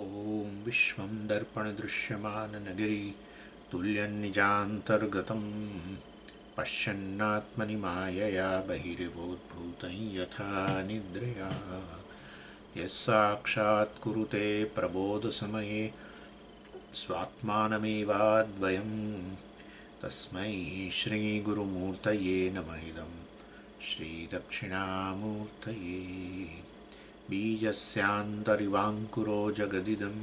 ॐ विश्वं दर्पणदृश्यमाननगरी तुल्यन्निजान्तर्गतं पश्यन्नात्मनि मायया बहिर्भूतं यथा निद्रया यस्साक्षात् कुरुते प्रबोधसमये स्वात्मानमेवाद्वयं तस्मै श्रीगुरुमूर्तये नमः इदं श्रीदक्षिणामूर्तये बीजस्यान्तरिवाङ्कुरो जगदिदं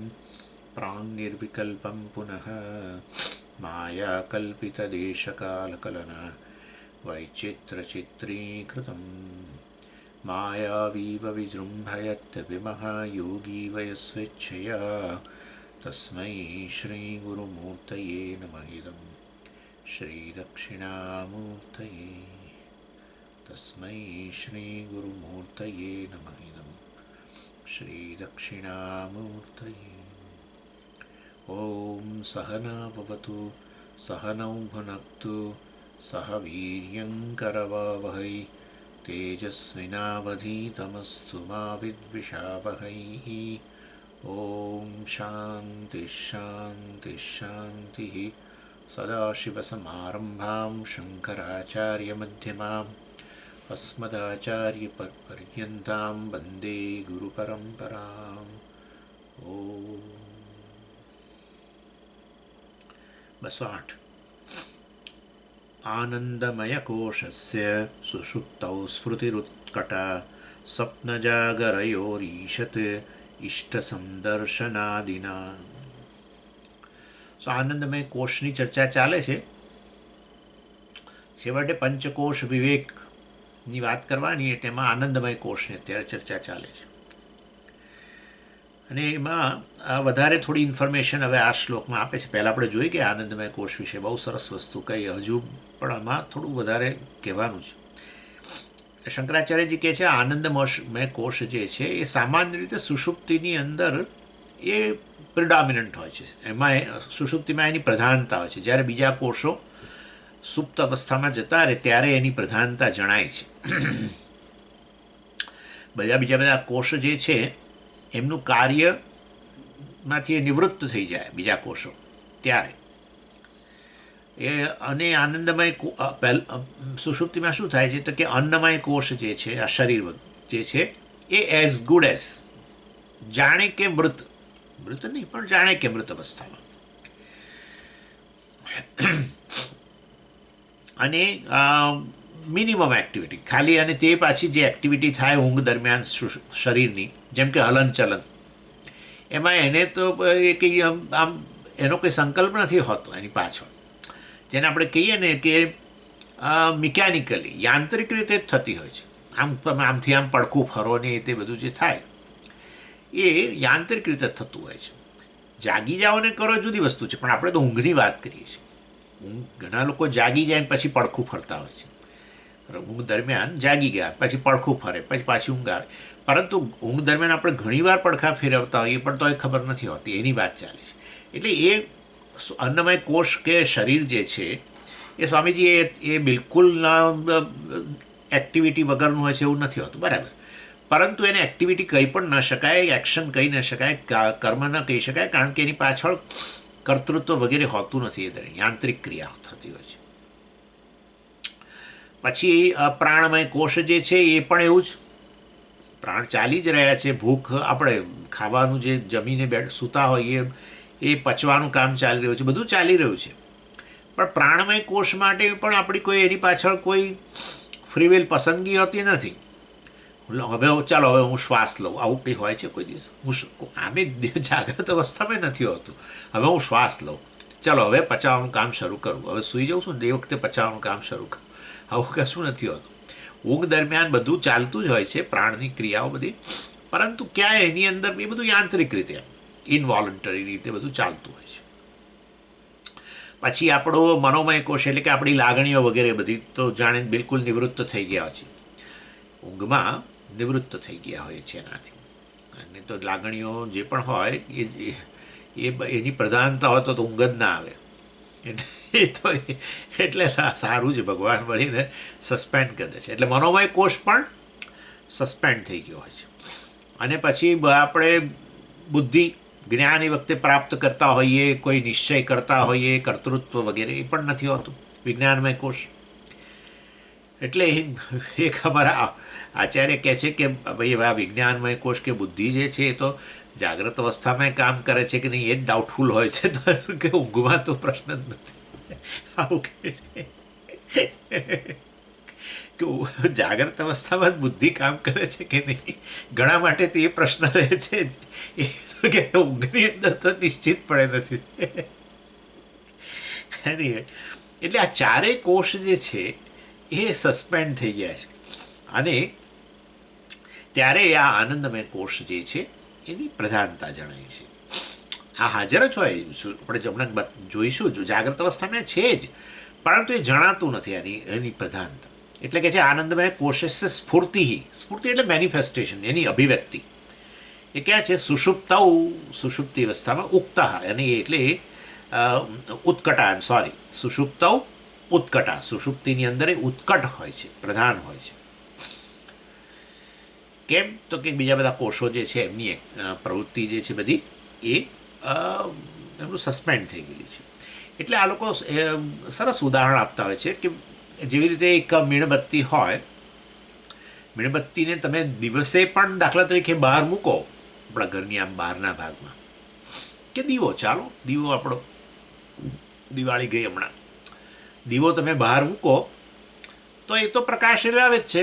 प्राङ्निर्विकल्पं पुनः मायाकल्पितदेशकालकलना वैचित्रचित्रीकृतं मायावीव विजृम्भयत्यभिमः योगी वयस्वेच्छया तस्मै श्रीगुरुमूर्तये नमः इदं श्रीदक्षिणामूर्तये तस्मै श्रीगुरुमूर्तये नमः इदं श्रीदक्षिणामूर्तये। ॐ सहना भवतु सहनौ भुनक्तु सह वीर्यङ्करवावहै तेजस्विनावधीतमस्तु मा विद्विषावहै। ॐ शान्तिः शान्तिः शान्तिः। सदाशिवसमारम्भां शङ्कराचार्यमध्यमाम् अस्मदाचार्यपर्यन्तां वन्दे गुरुपरम्पराम्। ॐ 208 आनन्दमयकोशस्य सुषुप्तौ स्मृतिरुत्कटा स्वप्नजागरयोरीशत् इष्टसंदर्शनादिना। આનંદમય કોષની ચર્ચા ચાલે છે. છેવટે પંચકોશ વિવેકની વાત કરવાની એટલે એમાં આનંદમય કોષની અત્યારે ચર્ચા ચાલે છે અને એમાં વધારે થોડી ઇન્ફોર્મેશન હવે આ શ્લોકમાં આપે છે. પહેલાં આપણે જોઈએ કે આનંદમય કોષ વિશે બહુ સરસ વસ્તુ કહી, હજુ પણ આમાં થોડું વધારે કહેવાનું છે. શંકરાચાર્યજી કહે છે આનંદમય કોષ જે છે એ સામાન્ય રીતે સુષુપ્તિની અંદર એ પ્રિડોમિનન્ટ હોય છે. એમાં સુષુપ્તિમાં એની પ્રધાનતા હોય છે. જ્યારે બીજા કોષો સુપ્ત અવસ્થામાં જતા રહે ત્યારે એની પ્રધાનતા જણાય છે. બીજા કોષ જે છે એમનું કાર્યમાંથી એ નિવૃત્ત થઈ જાય બીજા કોષો ત્યારે એ. અને આનંદમય સુષુપ્તિમાં શું થાય છે તો કે અન્નમય કોષ જે છે આ શરીર જે છે એ એઝ ગુડ એઝ જાણે કે મૃત નહીં પણ જાણે કે મૃત અવસ્થામાં. અને મિનિમમ એક્ટિવિટી ખાલી, અને તે પાછી જે એક્ટિવિટી થાય ઊંઘ દરમિયાન શરીરની, જેમ કે હલનચલન, એમાં એને તો એ કંઈ આમ એનો કંઈ સંકલ્પ નથી હોતો એની પાછળ. જેને આપણે કહીએ ને કે મિકેનિકલી યાંત્રિક રીતે જ થતી હોય છે. આમ તમે આમથી આમ પડખું ફરો ને તે બધું જે થાય એ યાંત્રિક રીતે થતું હોય છે. જાગી જાઓ ને કરો જુદી વસ્તુ છે, પણ આપણે તો ઊંઘની વાત કરીએ છીએ. ઘણા લોકો જાગી જાય ને પછી પડખું ફરતા હોય છે. ઊંઘ દરમિયાન જાગી ગયા પછી પડખું ફરે પછી પાછી ઊંઘ આવે, પરંતુ ઊંઘ દરમિયાન આપણે ઘણીવાર પડખા ફેરવતા હોઈએ પણ તો એ ખબર નથી હોતી, એની વાત ચાલે છે. એટલે એ અન્નમય કોષ કે શરીર જે છે એ સ્વામીજી એ બિલકુલ એક્ટિવિટી વગરનું હોય છે એવું નથી હોતું, બરાબર. પરંતુ એને એક્ટિવિટી કહી પણ ન શકાય, એક્શન કહી ન શકાય, કર્મ ન કહી શકાય, કારણ કે એની પાછળ કર્તૃત્વ વગેરે હોતું નથી. એ દરેક યાંત્રિક ક્રિયા થતી હોય છે. પછી પ્રાણમય કોષ જે છે એ પણ એવું જ, પ્રાણ ચાલી જ રહ્યા છે. ભૂખ, આપણે ખાવાનું જે જમીને સૂતા હોઈએ એ પચવાનું કામ ચાલી રહ્યું છે, બધું ચાલી રહ્યું છે. પણ પ્રાણમય કોષ માટે પણ આપણી કોઈ એની પાછળ કોઈ ફ્રીવિલ પસંદગી હોતી નથી. હવે ચાલો હવે હું શ્વાસ લઉં, આવું કંઈ હોય છે કોઈ દિવસ? આમે જાગ્રત અવસ્થામાં નથી હોતું. હવે હું શ્વાસ લઉં, ચાલો હવે પચાવવાનું કામ શરૂ કરું, હવે સૂઈ જાઉં છું ને એ વખતે પચાવવાનું કામ શરૂ કરું, આવું કશું નથી હોતું. ઊંઘ દરમિયાન બધું ચાલતું જ હોય છે, પ્રાણની ક્રિયાઓ બધી, પરંતુ ક્યાંય એની અંદર એ બધું યાંત્રિક રીતે ઇનવોલન્ટરી રીતે બધું ચાલતું હોય છે. પછી આપણો મનોમય કોષ એટલે કે આપણી લાગણીઓ વગેરે બધી તો જાણે બિલકુલ નિવૃત્ત થઈ ગયા છે. ઊંઘમાં નિવૃત્ત થઈ ગયા હોય છે એનાથી. અને તો લાગણીઓ જે પણ હોય એ એની પ્રધાનતા હોય તો ઊંઘ જ ના આવે. એટલે સારું છે, ભગવાન મળીને સસ્પેન્ડ કરી દે છે. એટલે મનોમય કોષ પણ સસ્પેન્ડ થઈ ગયો હોય છે. અને પછી આપણે બુદ્ધિ જ્ઞાન એ વખતે પ્રાપ્ત કરતા હોઈએ, કોઈ નિશ્ચય કરતા હોઈએ, કર્તૃત્વ વગેરે એ પણ નથી હોતું વિજ્ઞાનમય કોષ. એટલે એક અમારા આચાર્ય કહે છે કે ભાઈ આ વિજ્ઞાનમય કોષ કે બુદ્ધિ જે છે એ તો જાગ્રત અવસ્થામાં કામ કરે છે કે નહીં એ જ ડાઉટફુલ હોય છે, તો કે ઊંઘમાં તો પ્રશ્ન જ નથી. આવું કહે છે કે જાગ્રત અવસ્થામાં જ બુદ્ધિ કામ કરે છે કે નહીં. ઘણા માટે તો એ પ્રશ્ન રહે છે જ, એ તો કે ઊંઘની અંદર તો નિશ્ચિતપણે નથી. એટલે આ ચારેય કોષ જે છે એ સસ્પેન્ડ થઈ ગયા છે, અને ત્યારે આ આનંદમય કોષ જે છે એની પ્રધાનતા જણાય છે. આ હાજર જ હોય, આપણે હમણાં જોઈશું, જાગ્રત અવસ્થામાં છે જ, પરંતુ એ જણાતું નથી એની પ્રધાનતા. એટલે કે છે આનંદમય કોશસ્ય સ્ફૂર્તિ. સ્ફૂર્તિ એટલે મેનિફેસ્ટેશન, એની અભિવ્યક્તિ. એ ક્યાં છે? સુષુપ્તિ અવસ્થામાં ઉક્તા, અને એટલે ઉત્કટા, સુષુપ્તૌ ઉત્કટા. સુષુપ્તિની અંદર એ ઉત્કટ હોય છે, પ્રધાન હોય છે. કેમ? તો કે બીજા બધા કોષો જે છે એમની પ્રવૃત્તિ જે છે બધી એ એમનું સસ્પેન્ડ થઈ ગયેલી છે. એટલે આ લોકો સરસ ઉદાહરણ આપતા હોય છે કે જેવી રીતે એક મીણબત્તી હોય, મીણબત્તીને તમે દિવસે પણ દાખલા તરીકે બહાર મૂકો, આપણા ઘરની આમ બહારના ભાગમાં, કે દીવો, ચાલો દીવો આપણો, દિવાળી ગઈ હમણાં, દીવો તમે બહાર મૂકો તો એ તો પ્રકાશ લાવે જ છે,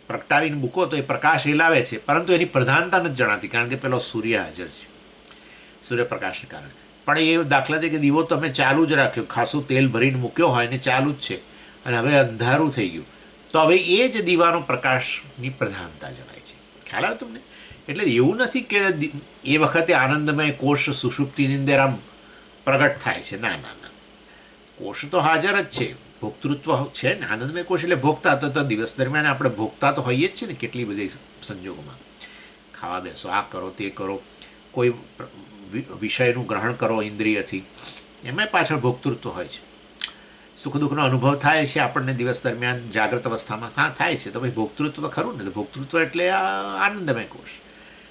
પ્રગટાવીને મૂકો તો એ પ્રકાશ લાવે છે, પરંતુ એની પ્રધાનતા નથી જણાતી, કારણ કે પેલો સૂર્ય હાજર છે, સૂર્યપ્રકાશને કારણે. પણ એ દાખલા તરીકે દીવો તમે ચાલુ જ રાખ્યો, ખાસું તેલ ભરીને મૂક્યો હોય ને ચાલુ જ છે, અને હવે અંધારું થઈ ગયું, તો હવે એ જ દીવાનો પ્રકાશની પ્રધાનતા જણાય છે. ખ્યાલ આવે તમને? એટલે એવું નથી કે એ વખતે આનંદમય કોષ સુષુપ્તિની અંદર આમ પ્રગટ થાય છે. ના ના ના, કોષ તો હાજર જ છે, ભોક્તૃત્વ છે ને. આનંદમય કોષ એટલે ભોગતા. તો દિવસ દરમિયાન આપણે ભોગતા તો હોઈએ જ છે ને, કેટલી બધી સંજોગોમાં. ખાવા બેસો, આ કરો, તે કરો, કોઈ વિષયનું ગ્રહણ કરો ઇન્દ્રિયથી, એમાં પાછળ ભોક્તૃત્વ હોય છે. સુખ દુઃખનો અનુભવ થાય છે આપણને દિવસ દરમિયાન જાગ્રત અવસ્થામાં. હા, થાય છે, તો ભાઈ ભોક્તૃત્વ ખરું ને. તો ભોક્તૃત્વ એટલે આનંદમય કોષ,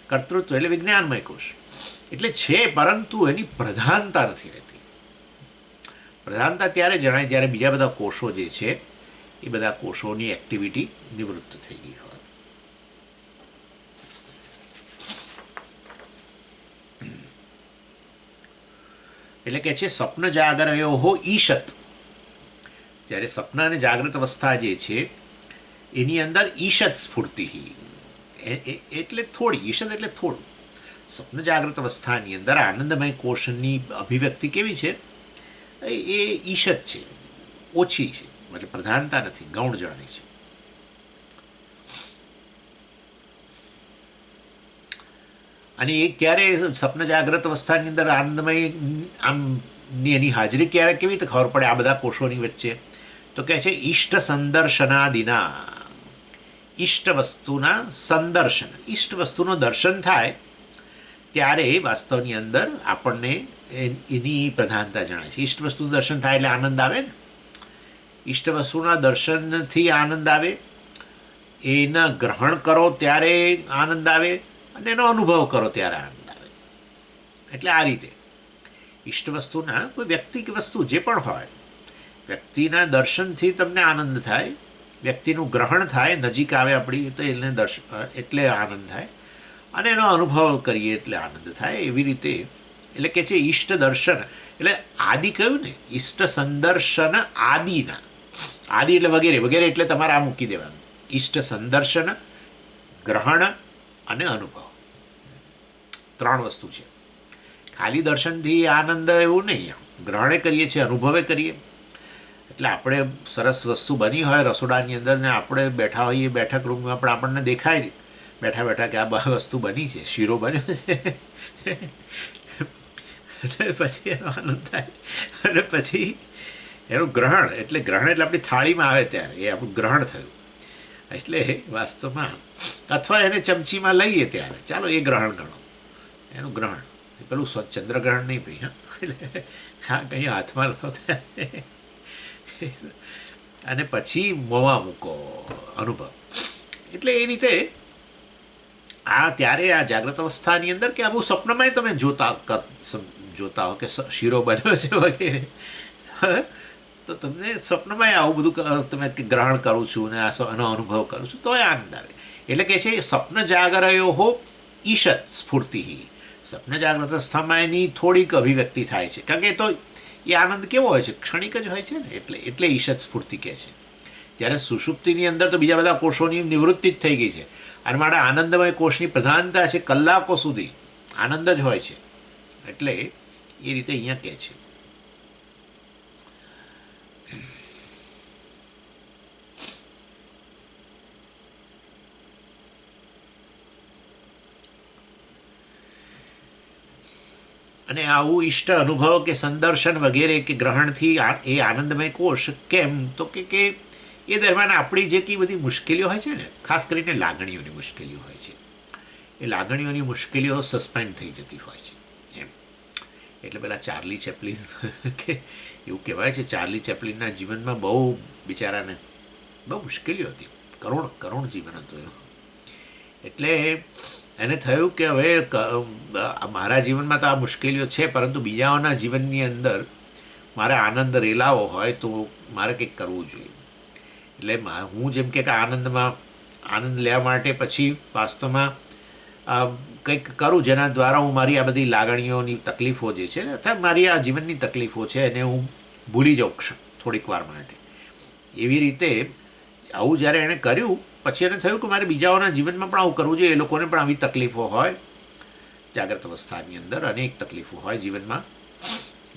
કર્તૃત્વ એટલે વિજ્ઞાનમય કોષ. એટલે છે, પરંતુ એની પ્રધાનતા નથી રહેતી. પ્રધાનતા ત્યારે જણાય જ્યારે બીજા બધા કોષો જે છે એ બધા કોષોની એક્ટિવિટી નિવૃત્ત થઈ ગઈ હોય. એટલે કે છે સ્વપ્ન જાગરયો ઈશત. જ્યારે સ્વપ્ન અને જાગ્રત અવસ્થા જે છે એની અંદર ઈશત સ્ફૂર્તિ, એટલે થોડી, ઈશત એટલે થોડું. સ્વપ્ન જાગ્રત અવસ્થાની અંદર આનંદમય કોષની અભિવ્યક્તિ કેવી છે? એ ઈશત છે, ઓછી છે, એટલે પ્રધાનતા નથી, ગૌણ જણાય છે. અને એ ક્યારે સ્વપ્ન જાગ્રત અવસ્થાની અંદર આનંદમય આમની એની હાજરી ક્યારે કેવી રીતે ખબર પડે આ બધા કોષોની વચ્ચે? તો કહે છે ઈષ્ટ સંદર્શનાદિના. ઈષ્ટ વસ્તુના સંદર્શન, ઈષ્ટ વસ્તુનું દર્શન થાય ત્યારે વાસ્તવની અંદર આપણને એની પ્રધાનતા જણાય છે. ઈષ્ટ વસ્તુનું દર્શન થાય એટલે આનંદ આવે ને. ઈષ્ટ વસ્તુના દર્શનથી આનંદ આવે, એના ગ્રહણ કરો ત્યારે આનંદ આવે, અને એનો અનુભવ કરો ત્યારે આનંદ આવે. એટલે આ રીતે ઈષ્ટ વસ્તુના કોઈ વ્યક્તિ કે વસ્તુ જે પણ હોય, વ્યક્તિના દર્શનથી તમને આનંદ થાય, વ્યક્તિનું ગ્રહણ થાય, નજીક આવે આપણી તો એને દર્શન એટલે આનંદ થાય, અને એનો અનુભવ કરીએ એટલે આનંદ થાય. એવી રીતે એટલે કે છે ઈષ્ટ દર્શન એટલે આદિ કહ્યું ને, ઈષ્ટ સંદર્શન આદિના. આદિ એટલે વગેરે વગેરે, એટલે તમારે આ મૂકી દેવાનું. ઈષ્ટ સંદર્શન, ગ્રહણ અને અનુભવ, ત્રણ વસ્તુ છે. ખાલી દર્શનથી આનંદ એવું નહીં, ગ્રહણે કરીએ છીએ, અનુભવે કરીએ. એટલે આપણે સરસ વસ્તુ બની હોય રસોડાની અંદર ને આપણે બેઠા હોઈએ બેઠક રૂમમાં, પણ આપણને દેખાય નહીં બેઠા બેઠા કે આ વસ્તુ બની છે, શીરો બન્યો છે, પછી એનો આનંદ થાય. અને પછી એનું ગ્રહણ, એટલે ગ્રહણ એટલે આપણી થાળીમાં આવે ત્યારે એ આપણું ગ્રહણ થયું. એટલે વાસ્તવમાં અથવા એને ચમચીમાં લઈએ ત્યારે ચાલો એ ગ્રહણ ગણો, એનું ગ્રહણ. પેલું ચંદ્રગ્રહણ નહીં ભાઈ. હા, એટલે હા કંઈ હાથમાં લો અને પછી મોંમાં મૂકો, અનુભવ. એટલે એ રીતે ત્યારે આ જાગ્રત અવસ્થાની અંદર કે આવું સ્વપ્નમાં તમે જોતા હો કે શીરો બન્યો છે વગેરે, તો તમને સ્વપ્નમાં આવું બધું તમે ગ્રહણ કરું છું ને એનો અનુભવ કરું છું તો એ આનંદ આવે. એટલે કે છે સ્વપ્ન જાગરયો હો ઈશત સ્ફૂર્તિ. સ્વપ્ન જાગ્રત અવસ્થામાં એની થોડીક અભિવ્યક્તિ થાય છે, કારણ કે તો એ આનંદ કેવો હોય છે, ક્ષણિક જ હોય છે ને, એટલે ઈશત સ્ફૂર્તિ કહે છે. જ્યારે સુષુપ્તિની અંદર તો બીજા બધા કોષોની નિવૃત્તિ જ થઈ ગઈ છે, અને માટે આનંદમય કોષની પ્રધાનતા છે, કલાકો સુધી આનંદ જ હોય છે. એટલે એ રીતે અહીંયા કહે છે. અને આવું ઇષ્ટ અનુભવ કે સંદર્શન વગેરે કે ગ્રહણથી એ આનંદમય કોષ કેમ, તો કે એ દરમિયાન આપણી જે કંઈ બધી મુશ્કેલીઓ હોય છે ને, ખાસ કરીને લાગણીઓની મુશ્કેલીઓ હોય છે, એ લાગણીઓની મુશ્કેલીઓ સસ્પેન્ડ થઈ જતી હોય છે એમ. એટલે પેલા ચાર્લી ચેપ્લિન કે એવું કહેવાય છે, ચાર્લી ચેપ્લિનના જીવનમાં બહુ બિચારાને બહુ મુશ્કેલીઓ હતી, કરુણ જીવન હતું એનું. એટલે એને થયું કે હવે મારા જીવનમાં તો આ મુશ્કેલીઓ છે, પરંતુ બીજાઓના જીવનની અંદર મારે આનંદ રેલાવો હોય તો મારે કંઈક કરવું જોઈએ. એટલે હું જેમ કે આનંદ લેવા માટે પછી વાસ્તવમાં કંઈક કરું જેના દ્વારા હું મારી આ બધી લાગણીઓની તકલીફો જે છે, અથવા મારી આ જીવનની તકલીફો છે એને હું ભૂલી જાઉં થોડીક વાર માટે. એવી રીતે આવું જ્યારે એણે કર્યું પછી એને થયું કે મારે બીજાઓના જીવનમાં પણ આવું કરવું જોઈએ, એ લોકોને પણ આવી તકલીફો હોય. જાગ્રત અવસ્થાની અંદર અનેક તકલીફો હોય જીવનમાં.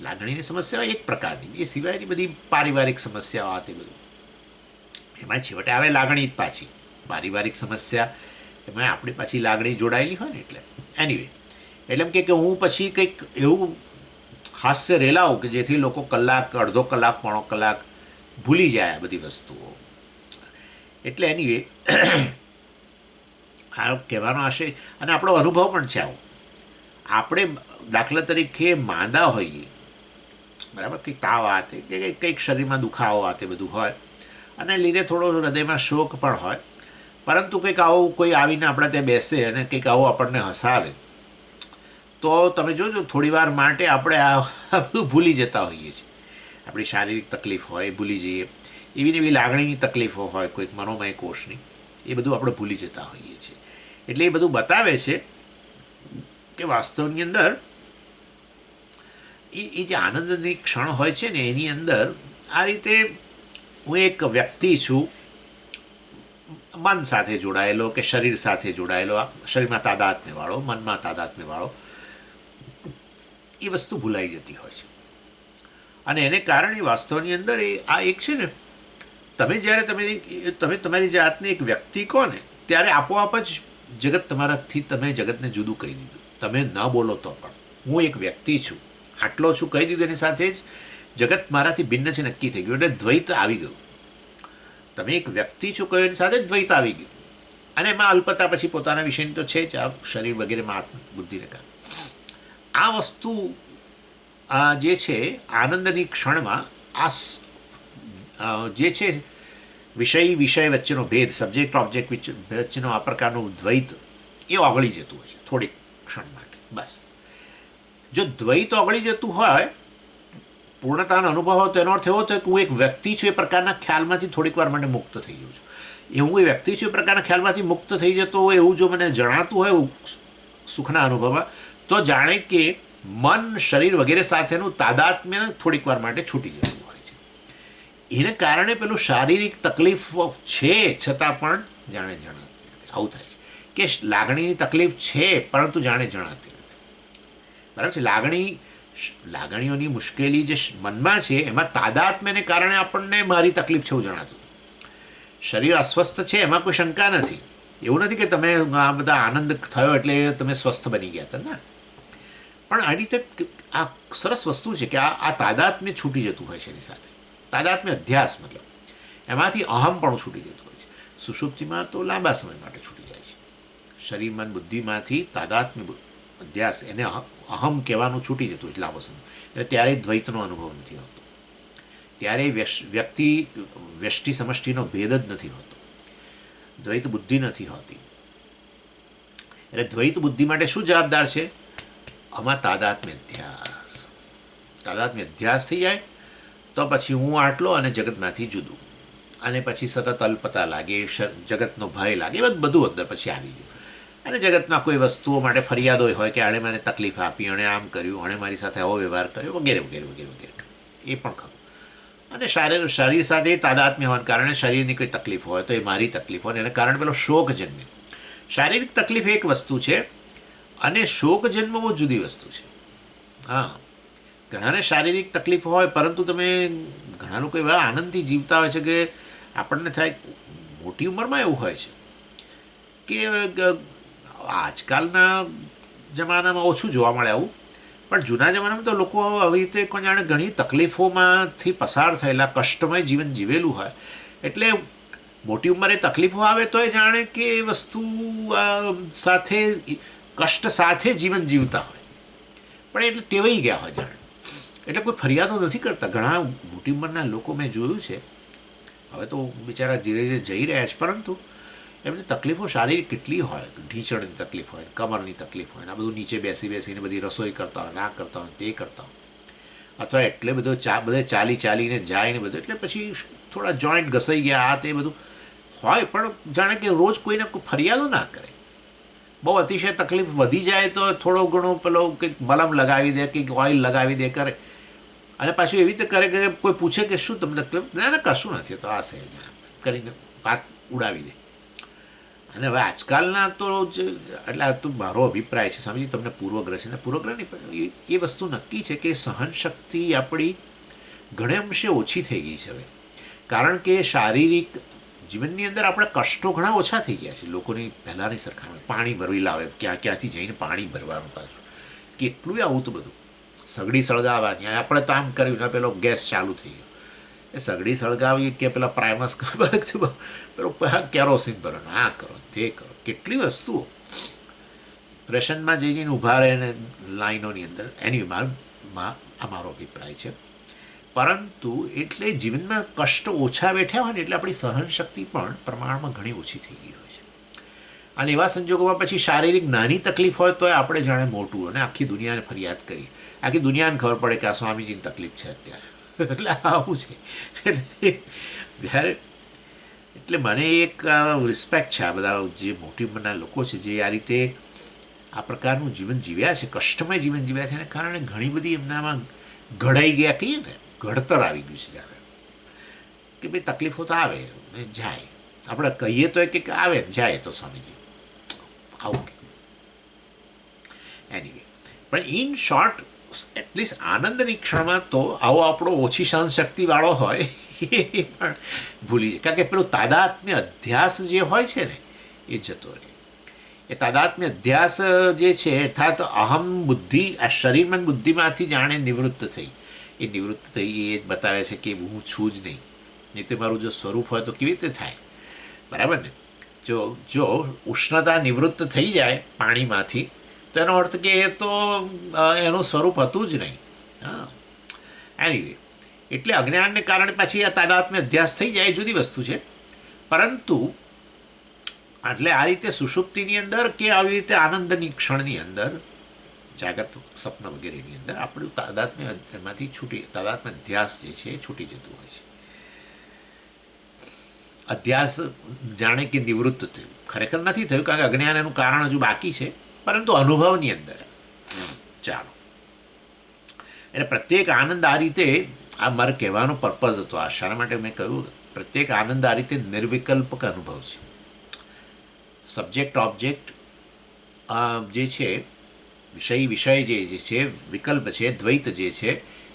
લાગણીની સમસ્યા એક પ્રકારની, એ સિવાયની બધી પારિવારિક સમસ્યાઓ આ તે બધું, એમાં છેવટે આવે લાગણી જ પાછી. પારિવારિક સમસ્યા એમાં આપણી પાછી લાગણી જોડાયેલી હોય ને. એટલે એનીવે, એટલે એમ કે હું પછી કંઈક એવું હાસ્ય રેલાવું કે જેથી લોકો કલાક, અડધો કલાક, પોણો કલાક ભૂલી જાય આ બધી વસ્તુઓ. એટલે એનીવે આ કહેવાનો આશય અને આપણો અનુભવ પણ છે આવો. આપણે દાખલા તરીકે માંદા હોઈએ, બરાબર, કંઈક તાવ આતે કે કંઈક શરીરમાં દુખાવો આતે બધું હોય, અને લીધે થોડો હૃદયમાં શોક પણ હોય, પરંતુ કંઈક આવું કોઈ આવીને આપણા ત્યાં બેસે અને કંઈક આવું આપણને હસાવે તો તમે જોજો થોડી વાર માટે આપણે આ બધું ભૂલી જતા હોઈએ છીએ. આપણી શારીરિક તકલીફ હોય એ ભૂલી જઈએ, એવી ને એવી લાગણીની તકલીફો હોય કોઈક મનોમય કોષની, એ બધું આપણે ભૂલી જતા હોઈએ છીએ. એટલે એ બધું બતાવે છે કે વાસ્તવની અંદર એ જે આનંદની ક્ષણ હોય છે ને એની અંદર આ રીતે હું એક વ્યક્તિ છું, મન સાથે જોડાયેલો કે શરીર સાથે જોડાયેલો, શરીરમાં તાદાત્મ્યવાળો, મનમાં તાદાત્મ્યવાળો, એ વસ્તુ ભૂલાઈ જતી હોય છે. અને એને કારણે વાસ્તવની અંદર આ એક છે ને, જ્યારે તમે તમારી જાતને એક વ્યક્તિ કહો ને ત્યારે આપોઆપ જ જગત તમારાથી, તમે જગતને જુદું કહી દીધું. તમે ન બોલો તો પણ હું એક વ્યક્તિ છું, આટલો છું કહી દીધું, એની સાથે જ જગત મારાથી ભિન્ન છે નક્કી થઈ ગયું. એટલે દ્વૈત આવી ગયું. તમે એક વ્યક્તિ છો કહ્યું, એની સાથે જ દ્વૈત આવી ગયું. અને એમાં અલ્પતા પછી પોતાના વિષયની તો છે જ, આ શરીર વગેરેમાં આત્મબુદ્ધિને કારણે આ વસ્તુ જે છે આનંદની ક્ષણમાં જે છે વિષય વચ્ચેનો ભેદ, સબ્જેક્ટ ઓબ્જેક્ટ વચ્ચેનો આ પ્રકારનું દ્વૈત એ ઓગળી જતું હોય છે થોડીક ક્ષણ માટે. બસ જો દ્વૈત ઓગળી જતું હોય, પૂર્ણતાનો અનુભવ હોય, તો એનો અર્થ એવો થાય કે હું એક વ્યક્તિ છું એ પ્રકારના ખ્યાલમાંથી થોડીક વાર માટે મુક્ત થઈ ગયું છું. હું એ વ્યક્તિ છું એ પ્રકારના ખ્યાલમાંથી મુક્ત થઈ જતો હોય એવું જો મને જણાતું હોય સુખના અનુભવમાં, તો જાણે કે મન, શરીર વગેરે સાથેનું તાદાત્મ્ય થોડીક વાર માટે છૂટી જતું હોય છે. એને કારણે પેલું શારીરિક તકલીફ છે છતાં પણ જાણે જણાતી નથી. આવું થાય છે કે લાગણીની તકલીફ છે પરંતુ જાણે જણાતી નથી. બરાબર છે. લાગણીઓની મુશ્કેલી જે મનમાં છે એમાં તાદાત્મ્યને કારણે આપણને મારી તકલીફ છે એવું જણાતું. શરીર અસ્વસ્થ છે એમાં કોઈ શંકા નથી. એવું નથી કે તમે આ બધા આનંદ થયો એટલે તમે સ્વસ્થ બની ગયા હતા, ના. પણ આ રીતે આ સરસ વસ્તુ છે કે આ તાદાત્મ્ય છૂટી જતું હોય છે એની સાથે. તાદાત્મ્ય અધ્યાસ મતલબ એમાંથી અહમ પણ છૂટી જતું હોય છે. સુષુપ્તિમાં તો લાંબા સમય માટે છૂટી જાય છે. શરીર, મન, બુદ્ધિમાંથી તાદાત્મ્ય અધ્યાસ, એને અહમ કહેવાનું છૂટી જતું હોય લાંબો સમય. એટલે ત્યારે દ્વૈતનો અનુભવ નથી હોતો. ત્યારે વ્યષ્ટિ સમષ્ટિનો ભેદ જ નથી હોતો. દ્વૈત બુદ્ધિ નથી હોતી. એટલે દ્વૈત બુદ્ધિ માટે શું જવાબદાર છે? આમાં તાદાત્મ્ય અધ્યાસ. તાદાત્મ્ય અધ્યાસ થઈ જાય તો પછી હું આટલો અને જગતમાંથી જુદું, અને પછી સતત અલ્પતા લાગે, જગતનો ભય લાગે, એ બધું અંદર પછી આવી ગયું. અને જગતમાં કોઈ વસ્તુઓ માટે ફરિયાદો હોય કે આણે મને તકલીફ આપી, આણે આમ કર્યું, આણે મારી સાથે આવો વ્યવહાર કર્યો, વગેરે વગેરે વગેરે વગેરે, એ પણ ખરું. અને શરીર સાથે તાદાત્મ્ય હોવાને કારણે શરીરની કોઈ તકલીફ હોય તો એ મારી તકલીફ હોય, એને કારણે પેલો શોક જન્મે. શારીરિક તકલીફ એક વસ્તુ છે અને શોક જન્મવો જુદી વસ્તુ છે. હા, ઘણાને શારીરિક તકલીફ હોય, પરંતુ તમે ઘણા લોકો એવા આનંદથી જીવતા હોય છે કે આપણને થાય. મોટી ઉંમરમાં એવું હોય છે કે આજકાલના જમાનામાં ઓછું જોવા મળે આવું, પણ જૂના જમાનામાં તો લોકો આવી રીતે કોઈ જાણે ઘણી તકલીફોમાંથી પસાર થયેલા, કષ્ટમય જીવન જીવેલું હોય, એટલે મોટી ઉંમરે તકલીફો આવે તો એ જાણે કે એ વસ્તુ સાથે, કષ્ટ સાથે જીવન જીવતા હોય, પણ એટલે ટેવાઈ ગયા હોય જાણે, એટલે કોઈ ફરિયાદો નથી કરતા. ઘણા મોટી ઉંમરના લોકો મેં જોયું છે, હવે તો બિચારા ધીરે ધીરે જઈ રહ્યા છે, પરંતુ એમની તકલીફો શારીરિક કેટલી હોય. ઢીંચણની તકલીફ હોય, કમરની તકલીફ હોય, આ બધું નીચે બેસી બેસીને બધી રસોઈ કરતા હોય, ના કરતા હોય, તે કરતા હોય, અથવા એટલે બધે ચાલી ચાલીને જાય ને બધું, એટલે પછી થોડા જોઈન્ટ ઘસાઈ ગયા, આ તે બધું હોય, પણ જાણે કે રોજ કોઈને કોઈ ફરિયાદો ના કરે. બહુ અતિશય તકલીફ વધી જાય તો થોડો ઘણો પેલો કંઈક મલમ લગાવી દે, કંઈક ઓઇલ લગાવી દે કરે, અને પાછું એવી રીતે કરે કે કોઈ પૂછે કે શું તમને તકલીફ, ના ના કશું નથી, તો આ છે કરીને વાત ઉડાવી દે. અને હવે આજકાલના તો એટલે આ તો મારો અભિપ્રાય છે સ્વામીજી, તમને પૂર્વગ્રહ છે ને પૂર્વગ્રહ નહીં, એ વસ્તુ નક્કી છે કે સહનશક્તિ આપણી ઘણે અંશે ઓછી થઈ ગઈ છે હવે, કારણ કે શારીરિક જીવનની અંદર આપણા કષ્ટો ઘણા ઓછા થઈ ગયા છે લોકોની પહેલાંની સરખામણી. પાણી ભરવી લાવે, ક્યાંથી જઈને પાણી ભરવાનું, પાછું કેટલું આવું તો બધું, સગડી સળગાવવાની, આપણે તો આમ કર્યું ને પેલો ગેસ ચાલુ થઈ ગયો, એ સગડી સળગાવી કે પેલા પ્રાઇમસ પેલો કેરોસીન ભરો, આ કરો તે કરો, કેટલી વસ્તુઓ. પ્રેશનમાં જઈને ઊભા રહે ને લાઈનોની અંદર, એની અમારો અભિપ્રાય છે. પરંતુ એટલે જીવનમાં કષ્ટ ઓછા બેઠ્યા હોય ને એટલે આપણી સહનશક્તિ પણ પ્રમાણમાં ઘણી ઓછી થઈ ગઈ હોય છે. અને એવા સંજોગોમાં પછી શારીરિક નાની તકલીફ હોય તો આપણે જાણે મોટું, અને આખી દુનિયાને ફરિયાદ કરીએ, આખી દુનિયાને ખબર પડે કે આ સ્વામીજીની તકલીફ છે અત્યારે. એટલે આવું છે. એટલે જ્યારે એટલે મને એક રિસ્પેક્ટ છે આ બધા જે મોટી ઉંમરના લોકો છે જે આ રીતે આ પ્રકારનું જીવન જીવ્યા છે, કષ્ટમય જીવન જીવ્યા છે, એને કારણે ઘણી બધી એમનામાં ઘડાઈ ગયા, કહીએ ને ઘડતર આવી ગયું છે. જ્યારે કે ભાઈ તકલીફો તો આવે ને જાય, આપણે કહીએ તો કે આવે ને જાય, તો સ્વામીજી આવું કે એની. પણ ઇન શોર્ટ એટલીસ્ટ આનંદની ક્ષણમાં તો આવો આપણો ઓછી સહનશક્તિવાળો હોય એ પણ ભૂલી જાય, કારણ કે પેલો તાદાત્મ્ય અધ્યાસ જે હોય છે ને એ જતો રહે. એ તાદાત્મ્ય અધ્યાસ જે છે અર્થાત અહમ બુદ્ધિ, આ શરીરમાં બુદ્ધિમાંથી જાણે નિવૃત્ત થઈ, એ નિવૃત્ત થઈ એ જ બતાવે છે કે હું છું જ નહીં તો મારું જો સ્વરૂપ હોય તો કેવી રીતે થાય, બરાબર ને? જો ઉષ્ણતા નિવૃત્ત થઈ જાય પાણીમાંથી તો એનો અર્થ કે એ તો એનું સ્વરૂપ હતું જ નહીં. હા, એની એટલે અજ્ઞાનને કારણે પછી આ તાદાત્મ્ય અધ્યાસ થઈ જાય, એ જુદી વસ્તુ છે. પરંતુ એટલે આ રીતે સુષુપ્તિની અંદર કે આવી રીતે આનંદની ક્ષણની અંદર, જાગૃત સ્વપ્ન વગેરેની અંદર આપણું તાદાત્મ્ય એમાંથી છૂટી, તાદાત્મ્ય અધ્યાસ જે છે એ છૂટી જતું હોય છે. અધ્યાસ જાણે કે નિવૃત્ત થયું, ખરેખર નથી થયું, કારણ કે અજ્ઞાન એનું કારણ હજુ બાકી છે, પરંતુ અનુભવની અંદર. ચાલો, એટલે પ્રત્યેક આનંદ આ રીતે, આ મારે કહેવાનો પર્પઝ હતો, આ શાના માટે મેં કહ્યું, પ્રત્યેક આનંદ આ રીતે નિર્વિકલ્પક અનુભવ છે. સબ્જેક્ટ ઓબ્જેક્ટ જે છે, વિષય જે છે, વિકલ્પ છે, દ્વૈત જે છે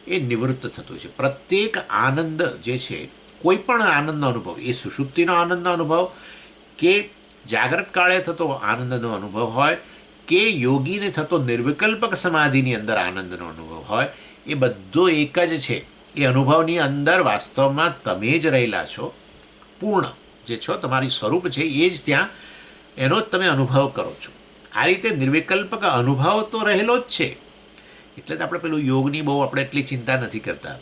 એ નિવૃત્ત થતું છે. પ્રત્યેક આનંદ જે છે, કોઈ પણ આનંદનો અનુભવ, એ સુષુપ્તિનો આનંદનો અનુભવ કે જાગ્રત કાળે થતો આનંદનો અનુભવ હોય કે યોગીને થતો નિર્વિકલ્પક સમાધિની અંદર આનંદનો અનુભવ હોય, એ બધો એક જ છે. એ અનુભવની અંદર વાસ્તવમાં તમે જ રહેલા છો, પૂર્ણ જે છો, તમારી સ્વરૂપ છે એ જ ત્યાં, એનો જ તમે અનુભવ કરો છો. આ રીતે નિર્વિકલ્પક અનુભવ તો રહેલો જ છે. એટલે જ આપણે પેલું યોગની બહુ આપણે એટલી ચિંતા નથી કરતા.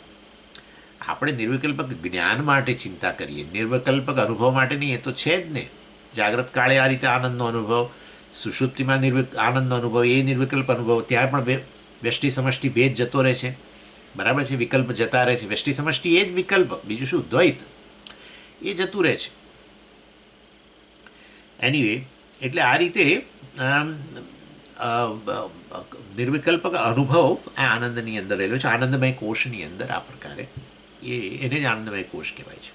આપણે નિર્વિકલ્પક જ્ઞાન માટે ચિંતા કરીએ, નિર્વિકલ્પક અનુભવ માટે નહીં. એ તો છે જ ને. જાગ્રત કાળે આ રીતે આનંદનો અનુભવ, સુષુપ્તિમાં આનંદનો અનુભવ, એ નિર્વિકલ્પ અનુભવ, ત્યાં પણ વ્યષ્ટિ સમષ્ટિ ભેદ જતો રહે છે, બરાબર છે, વિકલ્પ જતા રહે છે. વ્યષ્ટિ સમષ્ટિ એ જ વિકલ્પ, બીજું શું, દ્વૈત એ જતું રહે છે. એનીવે, એટલે આ રીતે નિર્વિકલ્પક અનુભવ આ આનંદની અંદર રહેલો છે, આનંદમય કોષની અંદર. આ પ્રકારે એને જ આનંદમય કોષ કહેવાય છે.